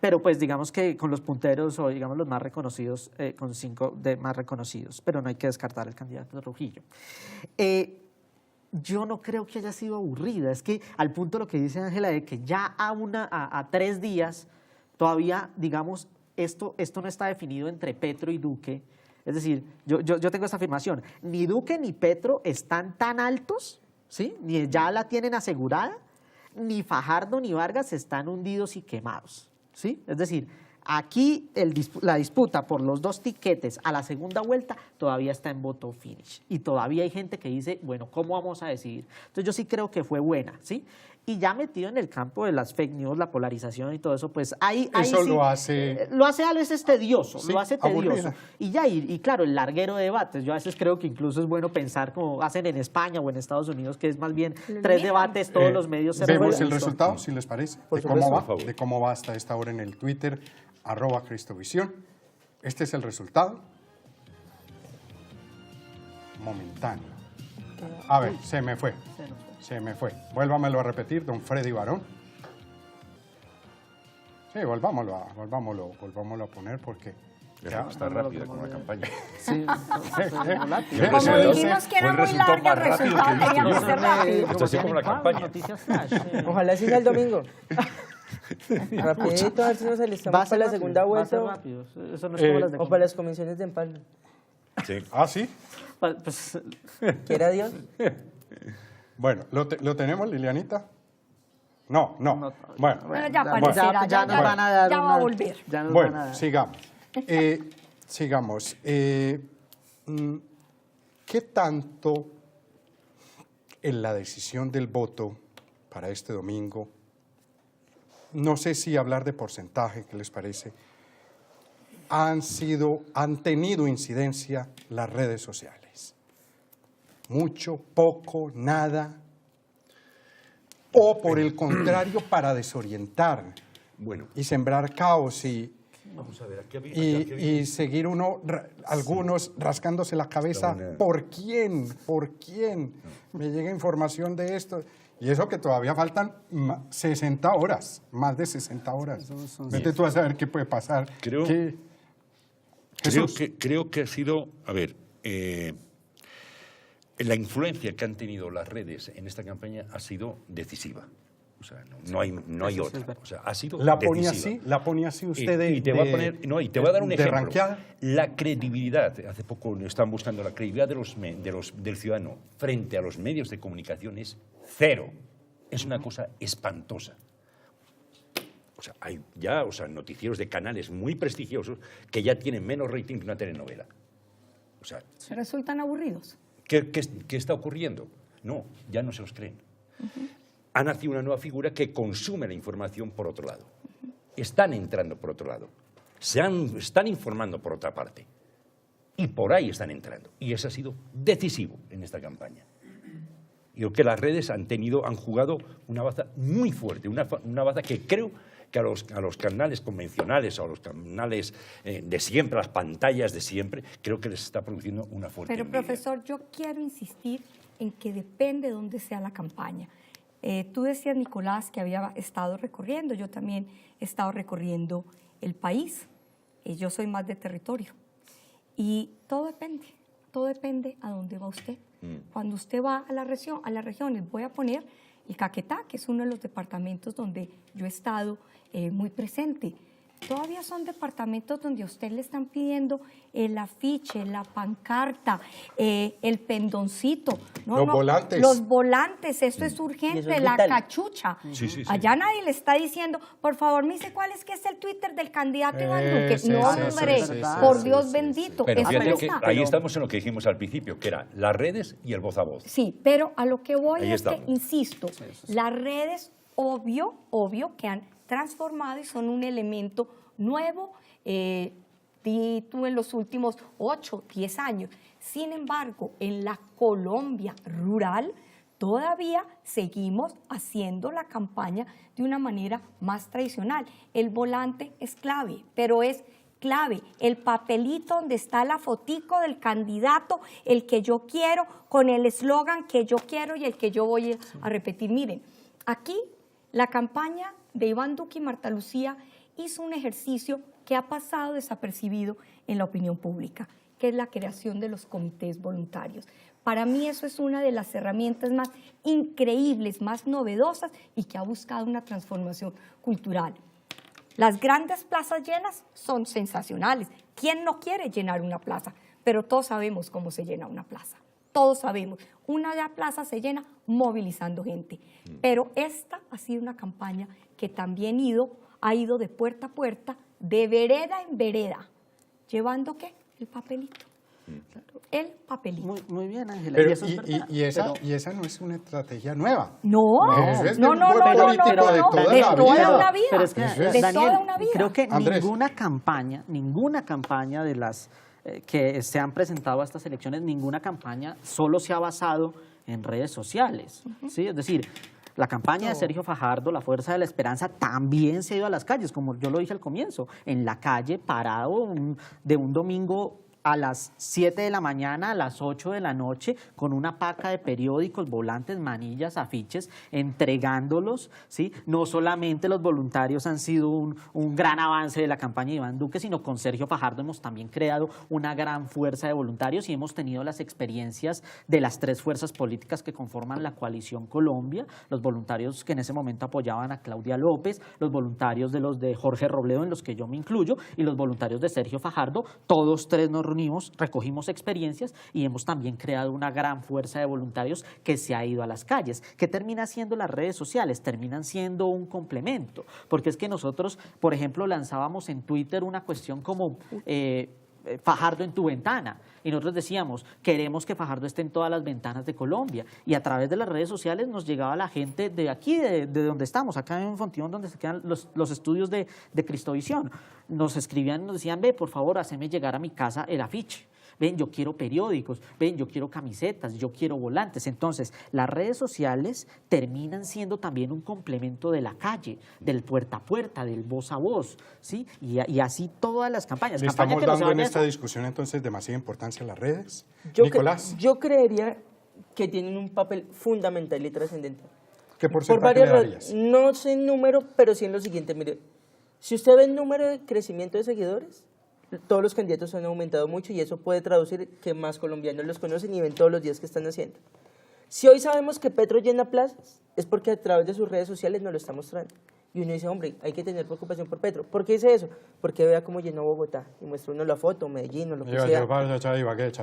pero pues digamos que con los punteros o digamos los más reconocidos, con 5 de más reconocidos, pero no hay que descartar al candidato Trujillo. Yo no creo que haya sido aburrida, es que al punto lo que dice Ángela de que ya a 3 días todavía, digamos, esto no está definido entre Petro y Duque. Es decir, yo tengo esta afirmación, ni Duque ni Petro están tan altos, ¿sí? Ni ya la tienen asegurada, ni Fajardo ni Vargas están hundidos y quemados, ¿sí? Es decir, aquí la disputa por los 2 tiquetes a la segunda vuelta todavía está en voto finish y todavía hay gente que dice, bueno, ¿cómo vamos a decidir? Entonces yo sí creo que fue buena, ¿sí? Y ya metido en el campo de las fake news, la polarización y todo eso, pues ahí Eso sí, lo hace... Lo hace a veces tedioso, Sí, lo hace tedioso. aburrida. Y claro, el larguero de debates, yo a veces creo que incluso es bueno pensar como hacen en España o en Estados Unidos, que es más bien 3 debates, todos los medios se Vemos el reúnen. resultado, si les parece, Por de cómo supuesto. va, Por favor. de cómo va hasta esta hora en el Twitter, @Cristovisión. Este es el resultado momentáneo. A ver, se me fue. Vuélvamelo a repetir, don Freddy Barón. Sí, volvámoslo a poner porque... ya- Está rápida con la campaña. Sí, Como Fue dijimos que era el muy resultado larga, el más rápido resultado que he tenía que visto ser rápido. Esto así como la campaña. Noticias flash. Ojalá siga el domingo. Rapidito, a ver si nos Va a alistamos ser para la rápido, segunda va a ser vuelta rápido. Eso no es como las de o para las comisiones de empalme. Sí. Ah, sí. Pues, Quiera Dios. Bueno, ¿lo tenemos, Lilianita? No. no, Bueno, Bueno, ya aparecerá, ya nos van a dar ya va a una- volver. ya nos van a bueno, dar. sigamos. ¿Qué tanto en la decisión del voto para este domingo, no sé si hablar de porcentaje, ¿qué les parece? Han tenido incidencia las redes sociales? ¿Mucho, poco, nada? ¿O por el contrario, para desorientar Bueno, y sembrar caos vamos a ver, aquí había... y seguir algunos rascándose la cabeza? Está buena. ¿Por quién? ¿Por quién? Me llega información de esto. Y eso que todavía faltan 60 horas, más de 60 horas. Vete tú a saber qué puede pasar. Creo Jesús. que ha sido, a ver, la influencia que han tenido las redes en esta campaña ha sido decisiva. O sea, no hay otra. O sea, ha sido La decisiva. ponía así usted y te voy a poner, y te voy a dar un ejemplo. ranqueada. La credibilidad, hace poco están buscando la credibilidad del ciudadano frente a los medios de comunicación es cero. Es una cosa espantosa. O sea, hay ya noticieros de canales muy prestigiosos que ya tienen menos rating que una telenovela. O sea, Resultan aburridos. ¿qué está ocurriendo? No, ya no se los creen. Ha nacido una nueva figura que consume la información por otro lado. Están entrando por otro lado. Están informando por otra parte. Y por ahí están entrando. Y eso ha sido decisivo en esta campaña. Yo creo que las redes han jugado una baza muy fuerte, una baza que creo que a los canales convencionales o a los canales de siempre, a las pantallas de siempre, creo que les está produciendo una fuerte Pero, envidia. profesor, yo quiero insistir en que depende de dónde sea la campaña. Tú decías, Nicolás, que había estado recorriendo, yo también he estado recorriendo el país, yo soy más de territorio. Y todo depende a dónde va usted. Cuando usted va a las regiones, voy a poner el Caquetá, que es uno de los departamentos donde yo he estado muy presente. Todavía son departamentos donde a usted le están pidiendo el afiche, la pancarta, el pendoncito. Volantes. Los volantes, esto es Y eso urgente, es la vital. cachucha. Sí. Allá nadie le está diciendo, por favor, me dice cuál es que es el Twitter del candidato Iván Duque. Sí, No, sí, hombre, sí, por sí, Dios sí, bendito. Pero eso fíjate no que está. ahí estamos en lo que dijimos al principio, que era las redes y el voz a voz. Sí, pero a lo que voy Ahí es que, estamos. insisto, las redes, obvio, que han transformado y son un elemento nuevo, tú en los últimos 8, 10 años. Sin embargo, en la Colombia rural, todavía seguimos haciendo la campaña de una manera más tradicional. El volante es clave, pero es clave el papelito donde está la fotico del candidato, el que yo quiero, con el eslogan que yo quiero y el que yo voy a repetir. Miren, aquí la campaña de Iván Duque y Marta Lucía hizo un ejercicio que ha pasado desapercibido en la opinión pública, que es la creación de los comités voluntarios. Para mí eso es una de las herramientas más increíbles, más novedosas y que ha buscado una transformación cultural. Las grandes plazas llenas son sensacionales. ¿Quién no quiere llenar una plaza? Pero todos sabemos cómo se llena una plaza. Todos sabemos. Una plaza se llena movilizando gente. Pero esta ha sido una campaña que también ha ido de puerta a puerta, de vereda en vereda, llevando ¿qué? El papelito. El papelito. Muy bien, Ángela. Pero, eso es verdad. y esa no es una estrategia nueva. No, Eso es no, del no, buen no, político de toda de la toda vida. una vida, Pero es que, de Daniel, toda una vida. creo que Andrés. ninguna campaña de las que se han presentado a estas elecciones, ninguna campaña solo se ha basado en redes sociales. ¿Sí? Es decir, la campaña de Sergio Fajardo, la Fuerza de la Esperanza, también se ha ido a las calles, como yo lo dije al comienzo, en la calle parado de un domingo a las 7 de la mañana, a las 8 de la noche, con una paca de periódicos, volantes, manillas, afiches, entregándolos, ¿sí? No solamente los voluntarios han sido un gran avance de la campaña de Iván Duque, sino con Sergio Fajardo hemos también creado una gran fuerza de voluntarios y hemos tenido las experiencias de las 3 fuerzas políticas que conforman la Coalición Colombia, los voluntarios que en ese momento apoyaban a Claudia López, los voluntarios de los de Jorge Robledo, en los que yo me incluyo, y los voluntarios de Sergio Fajardo. Todos 3 nos recogimos experiencias y hemos también creado una gran fuerza de voluntarios que se ha ido a las calles. ¿Qué termina siendo las redes sociales? Terminan siendo un complemento, porque es que nosotros, por ejemplo, lanzábamos en Twitter una cuestión como Fajardo en tu ventana, y nosotros decíamos, queremos que Fajardo esté en todas las ventanas de Colombia, y a través de las redes sociales nos llegaba la gente de aquí, de donde estamos, acá en Fontibón, donde se quedan los estudios de Cristovisión. Nos escribían y nos decían, ve, por favor, haceme llegar a mi casa el afiche. Ven, yo quiero periódicos, ven, yo quiero camisetas, yo quiero volantes. Entonces, las redes sociales terminan siendo también un complemento de la calle, del puerta a puerta, del voz a voz, ¿sí? Y así todas las campañas. ¿Le Campaña estamos que no se dando en vaya esta a- discusión entonces demasiada importancia a las redes? Yo Nicolás, yo creería que tienen un papel fundamental y trascendente. ¿qué Por porcentaje le varias darías? razones. No sé en número, pero sí en lo siguiente. Mire, si usted ve el número de crecimiento de seguidores, todos los candidatos han aumentado mucho y eso puede traducir que más colombianos los conocen y ven todos los días que están haciendo. Si hoy sabemos que Petro llena plazas, es porque a través de sus redes sociales nos lo está mostrando. Y uno dice, hombre, hay que tener preocupación por Petro. ¿Por qué dice eso? Porque vea cómo llenó Bogotá. Y muestra uno la foto, Medellín o lo que sea.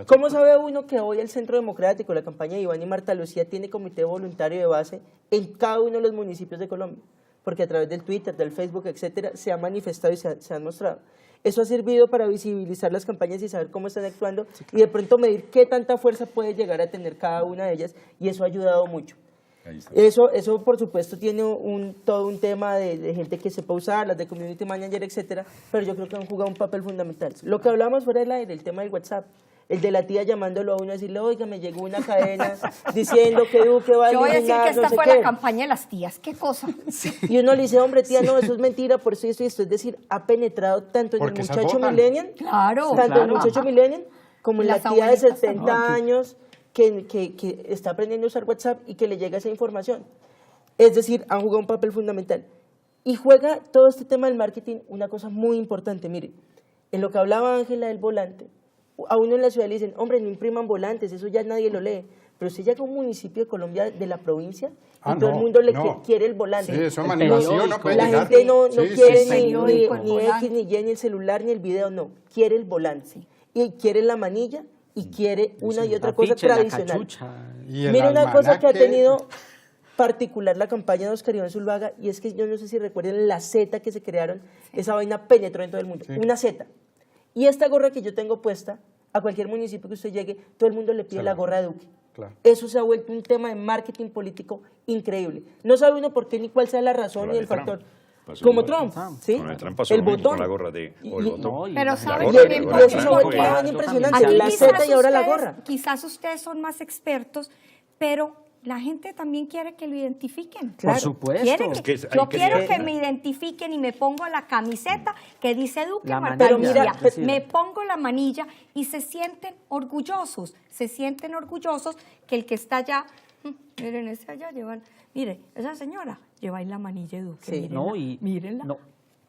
¿Cómo sabe uno que hoy el Centro Democrático, la campaña de Iván y Marta Lucía, tiene comité voluntario de base en cada uno de los municipios de Colombia? Porque a través del Twitter, del Facebook, etcétera, se ha manifestado y se han mostrado. Eso ha servido para visibilizar las campañas y saber cómo están actuando y de pronto medir qué tanta fuerza puede llegar a tener cada una de ellas, y eso ha ayudado mucho. Eso por supuesto tiene todo un tema de gente que sepa usar, las de community manager, etcétera, pero yo creo que han jugado un papel fundamental. Lo que hablamos fuera del aire, el tema del WhatsApp, el de la tía llamándolo a uno a decirle, oiga, me llegó una cadena diciendo que Duque va a eliminar, yo voy a decir que esta no sé fue qué. la campaña de las tías, qué cosa. Y uno le dice, hombre, tía, no, eso es mentira, por eso y esto. Es decir, ha penetrado tanto en Porque el esas muchacho votan. millennial, Claro, tanto en el claro. muchacho millennial como en la Las tía de abuelitas 70 también. años que está aprendiendo a usar WhatsApp y que le llega esa información. Es decir, han jugado un papel fundamental. Y juega todo este tema del marketing una cosa muy importante. Mire, en lo que hablaba Ángela del volante, a uno en la ciudad le dicen, hombre, no impriman volantes, eso ya nadie lo lee. Pero usted llega a un municipio de Colombia, de la provincia, y todo el mundo quiere el volante. Sí, eso es El manipulación, periódico. no puede La llegar. gente no Sí, quiere sí, sí. periódico, el ni volante. X, ni Y, ni el celular, ni el video, no. Quiere el volante. Y quiere la manilla y quiere una y otra La cosa ficha, la tradicional. cachucha. Y el Mira una cosa que ha almanaque. tenido particular la campaña de Oscar Iván Zuluaga, y es que yo no sé si recuerden la Z que se crearon, esa vaina penetró en todo el mundo, una Z. Y esta gorra que yo tengo puesta, a cualquier municipio que usted llegue, todo el mundo le pide la gorra de Duque. Claro. Eso se ha vuelto un tema de marketing político increíble. No sabe uno por qué ni cuál sea la razón Como ni la el de factor. Trump. Pasó Como igual. Trump, ¿sí? Con el Trump pasó el lo mismo, botón. con la gorra de... o el Y- botón. No, y Pero la- ¿saben gorra, qué? la Me gorra de eso se ha Trump, vuelto pues. una vaina impresionante. Aquí La Z y ahora la gorra. Quizás ustedes son más expertos, pero la gente también quiere que lo identifiquen. Por supuesto. Quiere Es que- que hay yo que quiero que identificar. me identifican y me pongo la camiseta que dice Duque La Marta manilla, Lucía. pero mira, Me pongo la manilla y se sienten orgullosos que el que está allá, miren, ese allá llevan, mire, esa señora lleva ahí la manilla de Duque, Sí. mírenla, No, y, mírenla. no.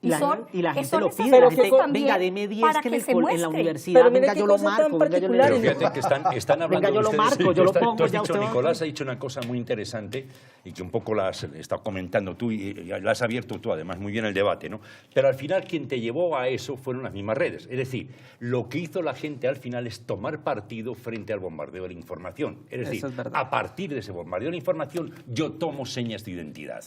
Y la, son- y la gente son lo esas pide, la cosas gente, también venga, deme 10 para que en, que el se col- en la muestre. universidad, Pero mire venga, qué yo lo cosa tan marco, venga, yo le particular. Pero Claro. fíjate que están hablando Venga, yo lo ustedes, marco, yo lo tú pongo, has ya dicho, usted va. Nicolás ha dicho una cosa muy interesante y que un poco la has estado comentando tú y la has abierto tú además muy bien el debate, ¿no? Pero al final quien te llevó a eso fueron las mismas redes. Es decir, lo que hizo la gente al final es tomar partido frente al bombardeo de la información. Es decir, Eso es verdad. a partir de ese bombardeo de la información yo tomo señas de identidad.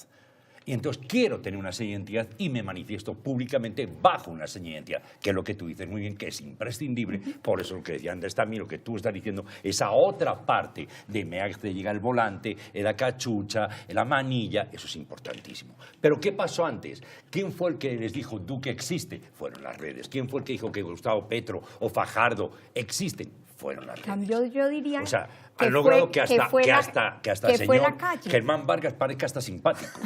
Y entonces quiero tener una seña de identidad y me manifiesto públicamente bajo una seña de identidad, que es lo que tú dices muy bien, que es imprescindible. Por eso lo que decía antes también, lo que tú estás diciendo, esa otra parte de me hace llegar el volante, la cachucha, la manilla, eso es importantísimo. Pero ¿qué pasó antes? ¿Quién fue el que les dijo Duque existe? Fueron las redes. ¿Quién fue el que dijo que Gustavo Petro o Fajardo existen? Fueron las redes. Cambio, yo diría O sea, que han logrado fue- que hasta fue el la- fue la señor calle. Germán Vargas parezca hasta simpático.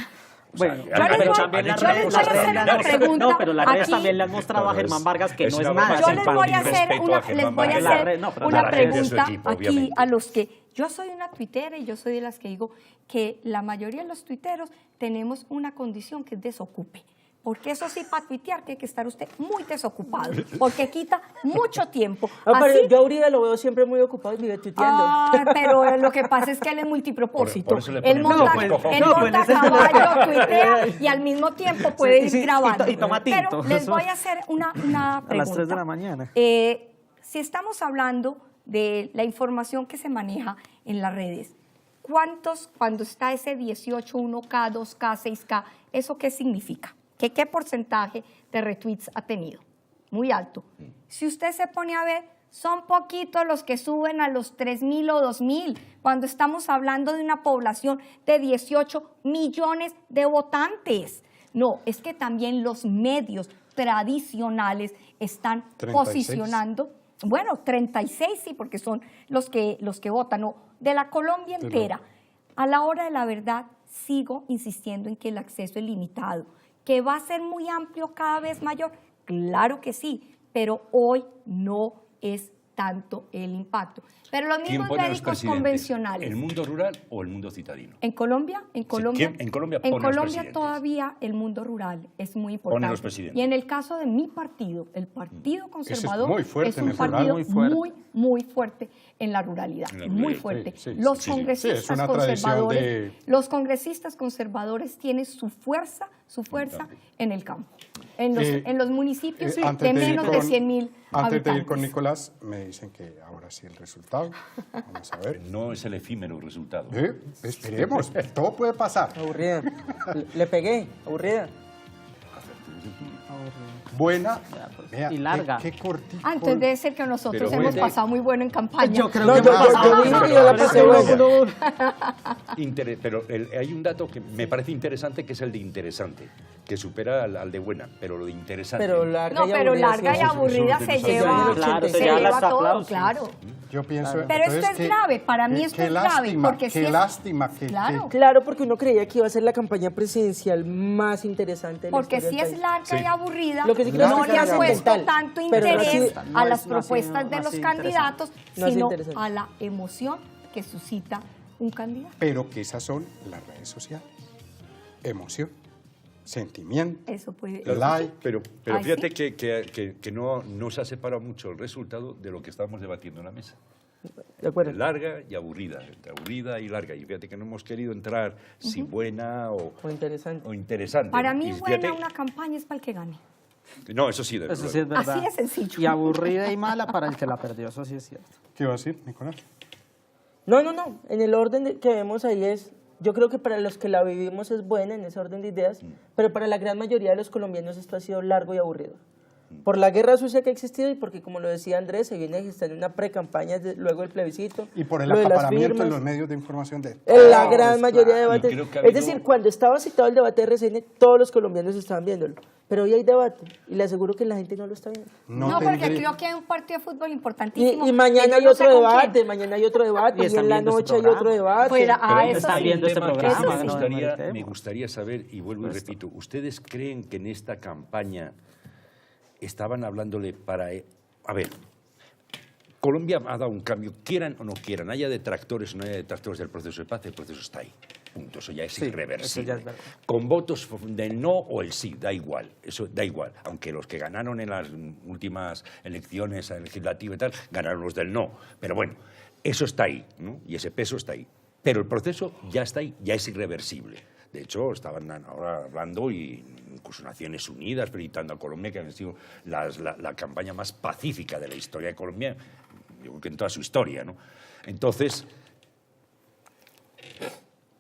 O sea, Bueno, han pero hecho- también han las hecho una redes, cosa les voy a hacer una extraordinaria. pregunta. no, pero las redes Aquí- también le han mostrado a Germán Vargas que no es una nada broma. Yo les voy a Respeto hacer a una, Germán les voy a Vargas. hacer No, pero una la gente de su pregunta equipo, aquí obviamente. a los que... Yo soy una tuitera y yo soy de las que digo que la mayoría de los tuiteros tenemos una condición que es desocupe. Porque eso sí, para tuitear tiene que estar usted muy desocupado, porque quita mucho tiempo. Ah, pero Así- yo a Uribe lo veo siempre muy ocupado y vive tuiteando. pero lo que pasa es que él es multipropósito. Por eso le Él ponemos monta, multipropósito. él No, monta pues, ese es el- caballo, tuitea y al mismo tiempo puede Sí, ir sí, grabando. y toma tinto. Pero les Eso- voy a hacer una pregunta. A las 3 de la mañana. Si estamos hablando de la información que se maneja en las redes, cuando está ese 18, 1K, 2K, 6K, ¿eso qué significa? ¿Qué porcentaje de retweets ha tenido? Muy alto. Si usted se pone a ver, son poquitos los que suben a los 3.000 o 2.000, cuando estamos hablando de una población de 18 millones de votantes. No, es que también los medios tradicionales están 36. posicionando, bueno, 36 sí, porque son los que votan, no, de la Colombia entera. A la hora de la verdad, sigo insistiendo en que el acceso es limitado, que va a ser muy amplio, cada vez mayor, claro que sí, pero hoy no es tanto el impacto. Pero los ¿Quién mismos pone a los médicos presidentes? convencionales. ¿El mundo rural o el mundo citadino? En Colombia, ¿quién en Colombia pone a los presidentes? todavía el mundo rural es muy Pone a importante. los presidentes. Y en el caso de mi partido, el Partido Conservador, muy fuerte es en un el rural. partido Muy fuerte. muy fuerte en la ruralidad, En la muy ruralidad, fuerte. sí, Los sí, sí. congresistas Sí, es una tradición conservadores, de- los congresistas conservadores tienen su fuerza en el campo, en los municipios de menos de 100.000 Antes de ir con habitantes. Nicolás, me dicen que ahora sí el resultado. Vamos a ver. No es el efímero resultado. Esperemos, todo puede pasar. Aburrida. Le pegué, aburrida. Buena, vea, Y larga. Qué cortico. Antes debe ser que nosotros Pero hemos bueno, pasado muy bueno en campaña. Yo creo No, que yo más. dije que yo la pasé buena. Pero hay un dato que me parece interesante, que es el de interesante, que supera al de buena, pero lo de interesante. Pero larga No, y pero aburrida, larga sí, y sí, sí. aburrida sí, se sí, lleva, claro, se se lleva lleva los todo, aplausos. claro. Yo pienso. Pero esto entonces, es grave, para mí esto qué es grave, lástima, porque qué si es- lástima que, Claro. Claro, porque uno creía que iba a ser la campaña presidencial más interesante de la Porque historia si del es país. larga y aburrida, Lo que sí creo no es que le ha sea puesto mental, tanto pero no interés ha sido- a no las es- no ha sido- propuestas no de ha los sido candidatos, No ha sido sino interesante. a la emoción que suscita un candidato. Pero que esas son las redes sociales. Emoción, sentimiento, Eso puede... like. Pero Ay, fíjate ¿sí? que no se ha separado mucho el resultado de lo que estamos debatiendo en la mesa. De acuerdo. Larga y aburrida, entre aburrida y larga. Y fíjate que no hemos querido entrar si buena O interesante. o interesante. Para ¿no? mí Y buena fíjate- una campaña es para el que gane. No, eso sí, desde Eso sí luego. es verdad. Así de sencillo. Y aburrida y mala para el que la perdió, eso sí es cierto. ¿Qué iba a decir, Nicolás? No. En el orden que vemos ahí es, yo creo que para los que la vivimos es buena en ese orden de ideas, pero para la gran mayoría de los colombianos esto ha sido largo y aburrido. Por la guerra sucia que ha existido y porque, como lo decía Andrés, se viene gestando una pre-campaña luego del plebiscito. Y por el lo de las acaparamiento en firmas. los medios de información de... En la todos, gran mayoría de claro. debates. Y creo que ha Es habido- decir, cuando estaba citado el debate de RCN, todos los colombianos estaban viéndolo. Pero hoy hay debate y le aseguro que la gente no lo está viendo. No, porque tendría- creo que hay un partido de fútbol importantísimo. Y mañana que hay yo no sé otro con quién. debate, mañana hay otro debate, Y y están en la viendo este noche hay programa. otro debate. Fuera, Pero hay eso están sí. viendo este tema que programa, Eso sí. no me me gustaría saber, y vuelvo y repito, ¿ustedes creen que en esta campaña estaban hablándole para... A ver, Colombia ha dado un cambio, quieran o no quieran, haya detractores o no haya detractores del proceso de paz, el proceso está ahí. Punto, eso ya es Sí, irreversible. eso ya es verdad. Con votos del no o el sí, da igual, eso da igual. Aunque los que ganaron en las últimas elecciones legislativas y tal, ganaron los del no. Pero bueno, eso está ahí, ¿no? Y ese peso está ahí. Pero el proceso ya está ahí, ya es irreversible. De hecho, estaban ahora hablando y incluso Naciones Unidas felicitando a Colombia, que ha sido la campaña más pacífica de la historia de Colombia, yo creo que en toda su historia, ¿no? Entonces,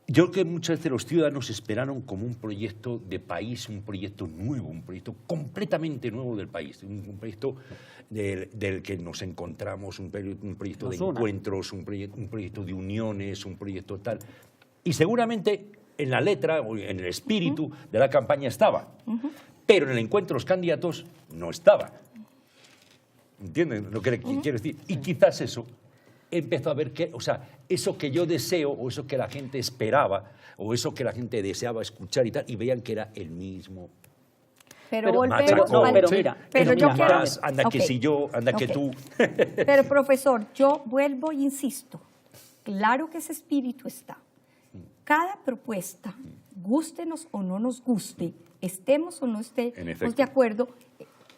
yo creo que muchas veces los ciudadanos esperaron como un proyecto de país, un proyecto nuevo, un proyecto completamente nuevo del país, un proyecto del que nos encontramos, un proyecto de Nos una. encuentros, un proyecto de uniones, un proyecto tal. Y seguramente en la letra o en el espíritu de la campaña estaba, pero en el encuentro de los candidatos no estaba. ¿Entienden lo que quiero decir? Y quizás eso empezó a ver que, o sea, eso que yo deseo o eso que la gente esperaba o eso que la gente deseaba escuchar y tal, y veían que era el mismo. Pero Pero- volvemos no, al- pero mira, pero yo mira, quiero... Más, anda que Ok, si yo, anda que ok. tú. Pero profesor, yo vuelvo e insisto, claro que ese espíritu está. Cada propuesta, gústenos o no nos guste, estemos o no En estemos efecto. de acuerdo,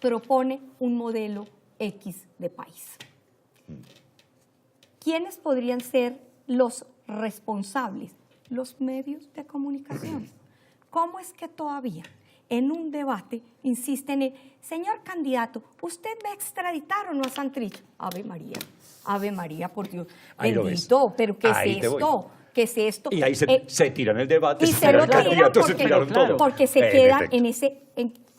propone un modelo X de país. ¿Quiénes podrían ser los responsables? Los medios de comunicación. ¿Cómo es que todavía en un debate insisten en, señor candidato, ¿usted va a extraditar o no a Santrich? Ave María, por Dios, Ahí lo ves. bendito, pero ¿qué Ahí es te voy. esto? ¿Qué es esto? Y ahí se tiran el debate, Y se se tiran lo el tiran candidato, se porque, tiraron todo. porque se En quedan efecto. en ese...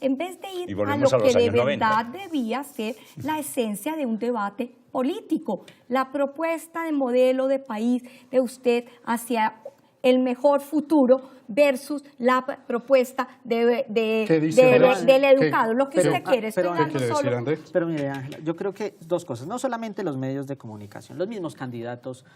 En vez de Y ir a volvemos lo a los que de años 90. verdad debía ser la esencia de un debate político, la propuesta de modelo de país de usted hacia el mejor futuro versus la propuesta ¿Qué dice Andrés? del educado, lo que Pero- usted quiere. Estoy pero- ¿Qué dando quiere decir, solo... Andrés? Pero mire, Ángela, yo creo que dos cosas. No solamente los medios de comunicación, los mismos candidatos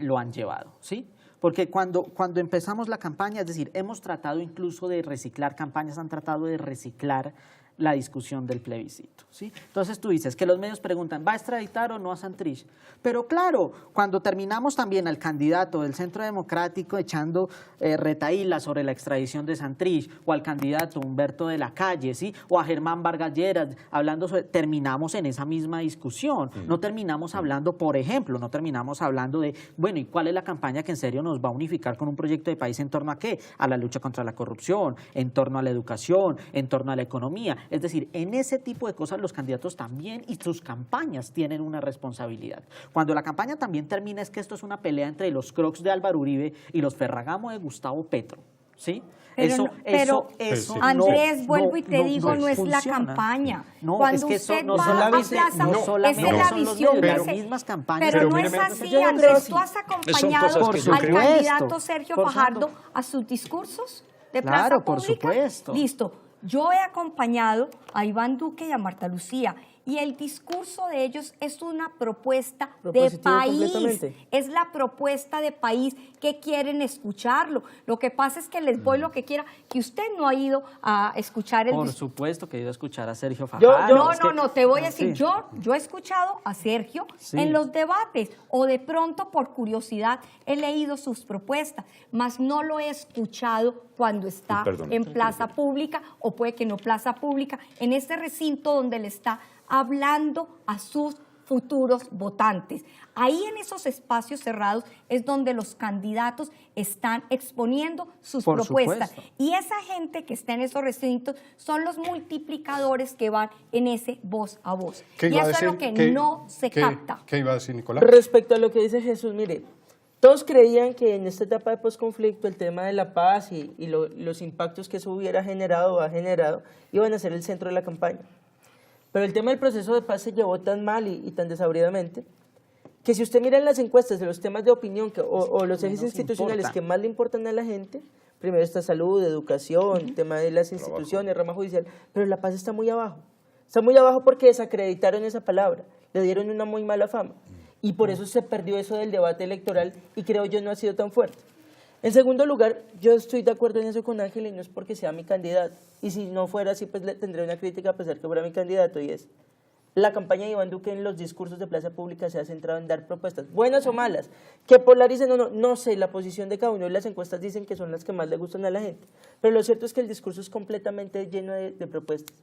lo han llevado, ¿sí? Porque cuando empezamos la campaña, es decir, hemos tratado incluso de reciclar campañas, han tratado de reciclar la discusión del plebiscito, ¿sí? Entonces tú dices que los medios preguntan, ¿va a extraditar o no a Santrich? Pero claro, cuando terminamos también al candidato del Centro Democrático echando retahíla sobre la extradición de Santrich, o al candidato Humberto de la Calle, ¿sí? O a Germán Vargas Lleras, hablando sobre, terminamos en esa misma discusión, no terminamos hablando, por ejemplo, no terminamos hablando de, bueno, ¿y cuál es la campaña que en serio nos va a unificar con un proyecto de país en torno a qué? A la lucha contra la corrupción, en torno a la educación, en torno a la economía. Es decir, en ese tipo de cosas los candidatos también y sus campañas tienen una responsabilidad. Cuando la campaña también termina es que esto es una pelea entre los Crocs de Álvaro Uribe y los Ferragamo de Gustavo Petro, ¿sí? Pero Andrés, vuelvo y te digo, no es la campaña. No, cuando es que usted no va son a la plaza, no solamente esa es la son los visión. medios, ese- las mismas campañas. Pero no mire, es mire, así, yo no creo Andrés. así. ¿Tú has Son acompañado cosas que yo al creo. candidato Sergio Por Fajardo supuesto. a sus discursos de Claro, plaza por pública? supuesto. Listo. Yo he acompañado a Iván Duque y a Marta Lucía y el discurso de ellos es una propuesta de Propositivo país. completamente. Es la propuesta de país que quieren escucharlo. Lo que pasa es que les voy lo que quiera, que usted no ha ido a escuchar el Por discurso. supuesto que he ido a escuchar a Sergio Yo- Fajardo. No, es no, que- no, te voy a decir, sí. yo he escuchado a Sergio Sí. en los debates o de pronto por curiosidad he leído sus propuestas, mas no lo he escuchado cuando está Perdón. en plaza pública o puede que no plaza pública, en este recinto donde le está hablando a sus futuros votantes. Ahí en esos espacios cerrados es donde los candidatos están exponiendo sus Por propuestas. supuesto. Y esa gente que está en esos recintos son los multiplicadores que van en ese voz a voz. ¿Qué Y iba a eso es decir? lo que ¿Qué- no se qué- capta. ¿Qué iba a decir Nicolás? Respecto a lo que dice Jesús, mire, todos creían que en esta etapa de posconflicto el tema de la paz y los impactos que eso hubiera generado o ha generado iban a ser el centro de la campaña. Pero el tema del proceso de paz se llevó tan mal y tan desabridamente que si usted mira en las encuestas de los temas de opinión o los ejes menos institucionales importa. que más le importan a la gente, primero está salud, educación, tema de las instituciones, rama judicial, pero la paz está muy abajo. Está muy abajo porque desacreditaron esa palabra, le dieron una muy mala fama y por eso se perdió eso del debate electoral y creo yo no ha sido tan fuerte. En segundo lugar, yo estoy de acuerdo en eso con Ángel y no es porque sea mi candidato. Y si no fuera así, pues le tendré una crítica a pesar que fuera mi candidato y es la campaña de Iván Duque en los discursos de plaza pública se ha centrado en dar propuestas, buenas o malas, que polaricen o no, no sé, la posición de cada uno y las encuestas dicen que son las que más le gustan a la gente. Pero lo cierto es que el discurso es completamente lleno de propuestas.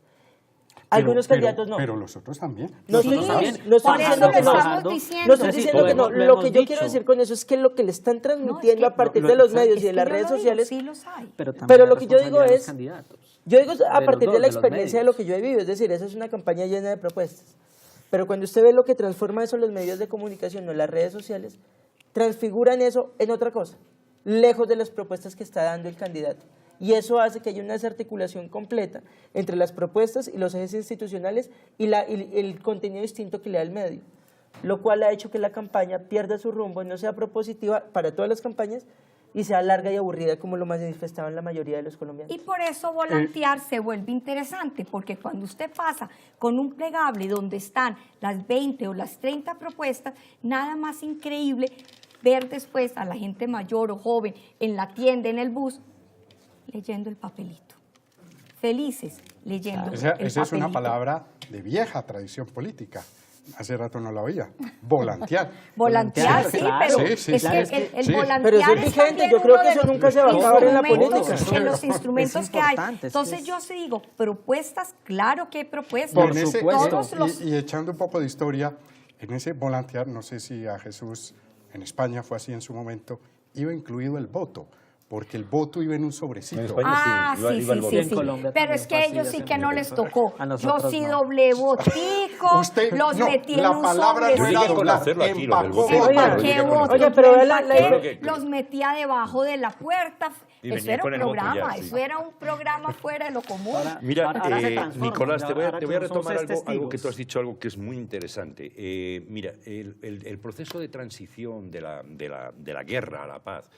Algunos candidatos no. Pero los otros también. No Sí, estoy también. no estoy por eso diciendo lo que no. estamos diciendo. No estoy Sí, diciendo que no. lo Lo hemos que yo dicho. quiero decir con eso es que lo que le están transmitiendo No, es que a partir lo- de los lo- medios Es y de que las yo redes lo digo, sociales, sí los hay. también Pero la lo que yo digo responsabilidad de los es- candidatos. yo digo a De los partir dos, de la de los experiencia de medios. lo que yo he vivido, es decir, esa es una campaña llena de propuestas. Pero cuando usted ve lo que transforma eso en los medios de comunicación o en las redes sociales, transfiguran eso en otra cosa, lejos de las propuestas que está dando el candidato. Y eso hace que haya una desarticulación completa entre las propuestas y los ejes institucionales y el contenido distinto que le da el medio, lo cual ha hecho que la campaña pierda su rumbo y no sea propositiva para todas las campañas y sea larga y aburrida como lo manifestaban la mayoría de los colombianos. Y por eso volantear se vuelve interesante, porque cuando usted pasa con un plegable donde están las 20 o las 30 propuestas, nada más increíble ver después a la gente mayor o joven en la tienda, en el bus, leyendo el papelito. Felices leyendo el papelito. Esa es una palabra de vieja tradición política. Hace rato no la oía. Volantear. Volantear, sí, claro. pero Sí, sí, es sí. que el Sí. volantear Pero eso es es vigente, también yo creo uno que de eso los nunca se va a acabar en la instrumentos, política. de los instrumentos Es que hay. importante, es que Entonces es- yo sí digo, propuestas, claro que hay propuestas. Por En ese- supuesto. Todos los y echando un poco de historia, en ese volantear, no sé si a Jesús en España fue así en su momento, iba incluido el voto, porque el voto iba en un sobrecito. En España Ah, iba sí, el sí, voto. sí, En sí. Colombia Pero también es fue que así ellos sí hace que no mucho les tiempo. tocó. A Yo nosotros sí no. doble botico, Usted, los no, metí en la un palabra sobrecito. no era Yo llegué a doblar, conocerlo aquí, lo del empacó. voto. Oiga, Yo ¿Qué llegué a voto? conocerlo. Oiga, pero vea la- ¿Empaqué? Yo creo que- Los metía debajo de la puerta. Y Eso venía era con un el voto programa, ya, sí. eso era un programa fuera de lo común. Mira, Ahora se transforma, Nicolás, te voy a ahora retomar somos algo que testigos. tú has dicho, algo que es muy interesante. Mira, el proceso de transición de la guerra a la paz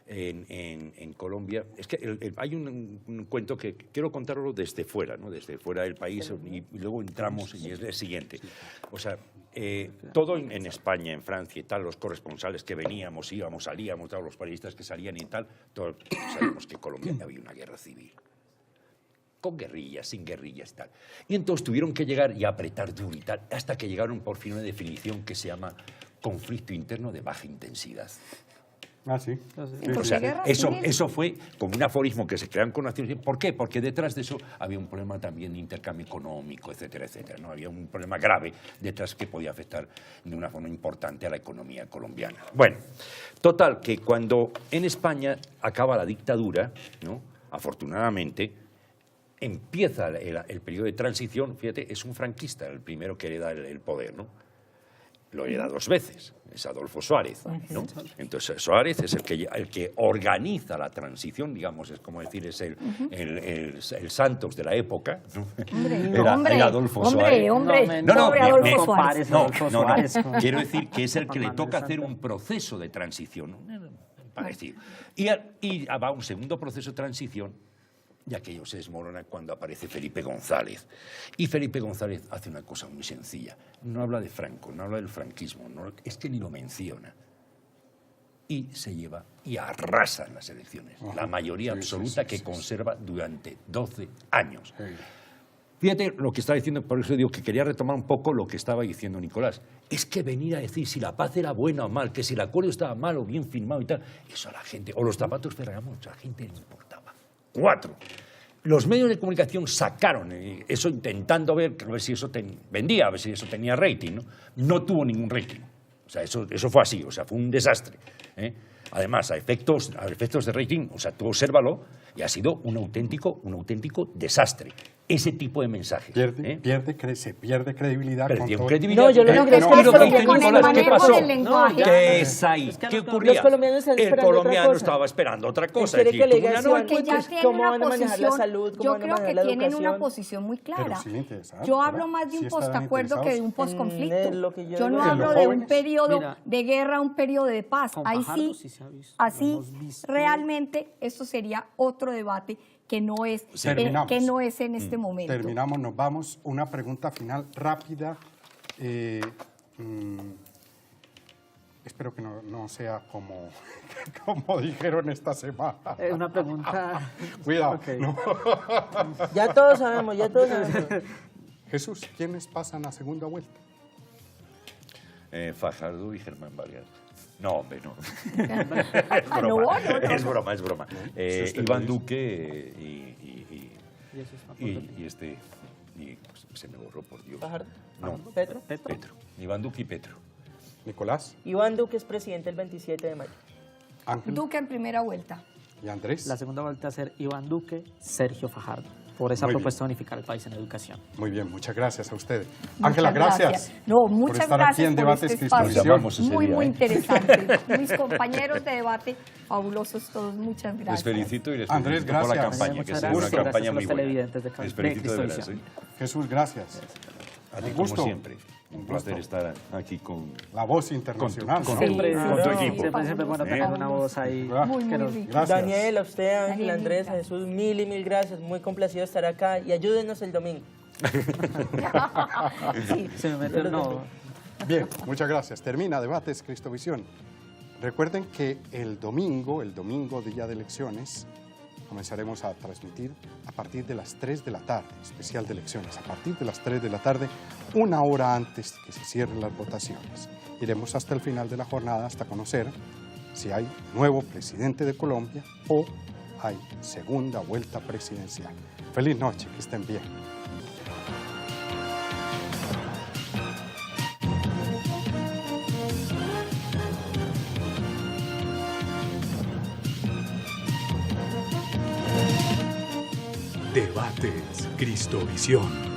en Colombia, es que hay un cuento que quiero contarlo desde fuera, ¿no? Desde fuera del país, y luego entramos y es el siguiente. O sea, todo en España, en Francia y tal, los corresponsales que veníamos, íbamos, salíamos, todos los periodistas que salían y tal, todos sabíamos que en Colombia había una guerra civil. con guerrillas, sin guerrillas y tal. Y entonces tuvieron que llegar y apretar duro y tal, hasta que llegaron por fin a una definición que se llama conflicto interno de baja intensidad. Ah, sí. O sea, eso fue como un aforismo que se crean con Naciones Unidas. ¿Por qué? Porque detrás de eso había un problema también de intercambio económico, etcétera, etcétera, ¿no? Había un problema grave detrás que podía afectar de una forma importante a la economía colombiana. Bueno, total, que cuando en España acaba la dictadura, ¿no? Afortunadamente, empieza el periodo de transición. Fíjate, es un franquista el primero que hereda el poder, ¿no? Lo hereda 2 veces, es Adolfo Suárez, ¿no? Entonces Suárez es el que organiza la transición, digamos, es como decir, es el Santos de la época, ¿no? Era Adolfo Suárez. Adolfo Suárez. No, quiero decir que es el que le toca hacer un proceso de transición, ¿no? Parecido. Y va a un segundo proceso de transición, y aquello se desmorona cuando aparece Felipe González. Y Felipe González hace una cosa muy sencilla. No habla de Franco, no habla del franquismo, es que ni lo menciona. Y se lleva y arrasa en las elecciones. La mayoría absoluta que conserva durante 12 años. Fíjate lo que estaba diciendo, por eso digo que quería retomar un poco lo que estaba diciendo Nicolás. Es que venir a decir si la paz era buena o mal, que si el acuerdo estaba mal o bien firmado y tal, eso a la gente, o los zapatos Ferragamo, a la gente le importaba. 4. Los medios de comunicación sacaron eso intentando ver si eso vendía, a ver si eso tenía rating, ¿no? No tuvo ningún rating. O sea, eso fue así, o sea, fue un desastre, ¿eh? Además, a efectos de rating, o sea, tú obsérvalo, y ha sido un auténtico desastre. Ese tipo de mensajes. Se pierde credibilidad. Credibilidad. No, yo lo que es con el manejo del lenguaje. ¿Qué es ahí? ¿Qué ocurría? Los colombianos están el esperando colombiano otra cosa. estaba esperando otra cosa. Quiere que le diga Porque ya tienen cómo una van a manejar la posición, salud, cómo yo van a creo manejar que la tienen una educación. posición muy clara. Pero sí le interesa, Yo ¿verdad? hablo más de un Sí estaban postacuerdo que de un interesados. posconflicto. Lo que yo Yo no digo. hablo Los de un jóvenes. periodo Mira, de guerra, un periodo de paz. con Ahí Fajardo sí, sí se ha visto, así hemos visto. realmente esto sería otro debate que no es en este momento. Terminamos, nos vamos. Una pregunta final rápida. Espero que no sea como dijeron esta semana. Una pregunta. Cuidado. Ok. ¿no? Ya todos sabemos. Jesús, ¿quiénes pasan a segunda vuelta? Fajardo y Germán Vargas. No, hombre, no. No. Es broma. Iván Duque y se me borró, por Dios. Fajardo. No, ¿Petro? Petro. Iván Duque y Petro. Nicolás, Iván Duque es presidente el 27 de mayo. Ángel Duque en primera vuelta. y Andrés. La segunda vuelta a ser Iván Duque, Sergio Fajardo, por esa Muy propuesta de unificar el país en educación. Muy bien, muchas gracias a ustedes. Muchas Ángela, gracias. No, por muchas estar gracias aquí en por Debates este Cristovisión. espacio. Llamamos ese Muy, día, muy ¿eh? interesante. Mis compañeros de debate, fabulosos todos, muchas Les gracias. felicito y les Andrés, felicito por la gracias. campaña, que Muchas ha sido una gracias. campaña Gracias a muy los buena. televidentes de Les felicito de veras, Cristovisión. Jesús, gracias. A ti, Un como gusto. siempre. Un placer estar aquí con... La voz internacional. Con ¿no? Siempre, con tu equipo. siempre es bueno tener una voz ahí. Muy, que muy nos- rico. Gracias. Daniel, a usted, Ángel, Daniel, Andrés, a gracias. Jesús, mil y mil gracias. Muy complacido de estar acá y ayúdenos el domingo. Sí. Se me mete el no. Bien, muchas gracias. Termina Debates Cristovisión. Recuerden que el domingo, día de elecciones, comenzaremos a transmitir a partir de las 3 de la tarde, especial de elecciones, a partir de las 3 de la tarde, una hora antes que se cierren las votaciones. Iremos hasta el final de la jornada hasta conocer si hay nuevo presidente de Colombia o hay segunda vuelta presidencial. Feliz noche, que estén bien. Debates Cristovisión.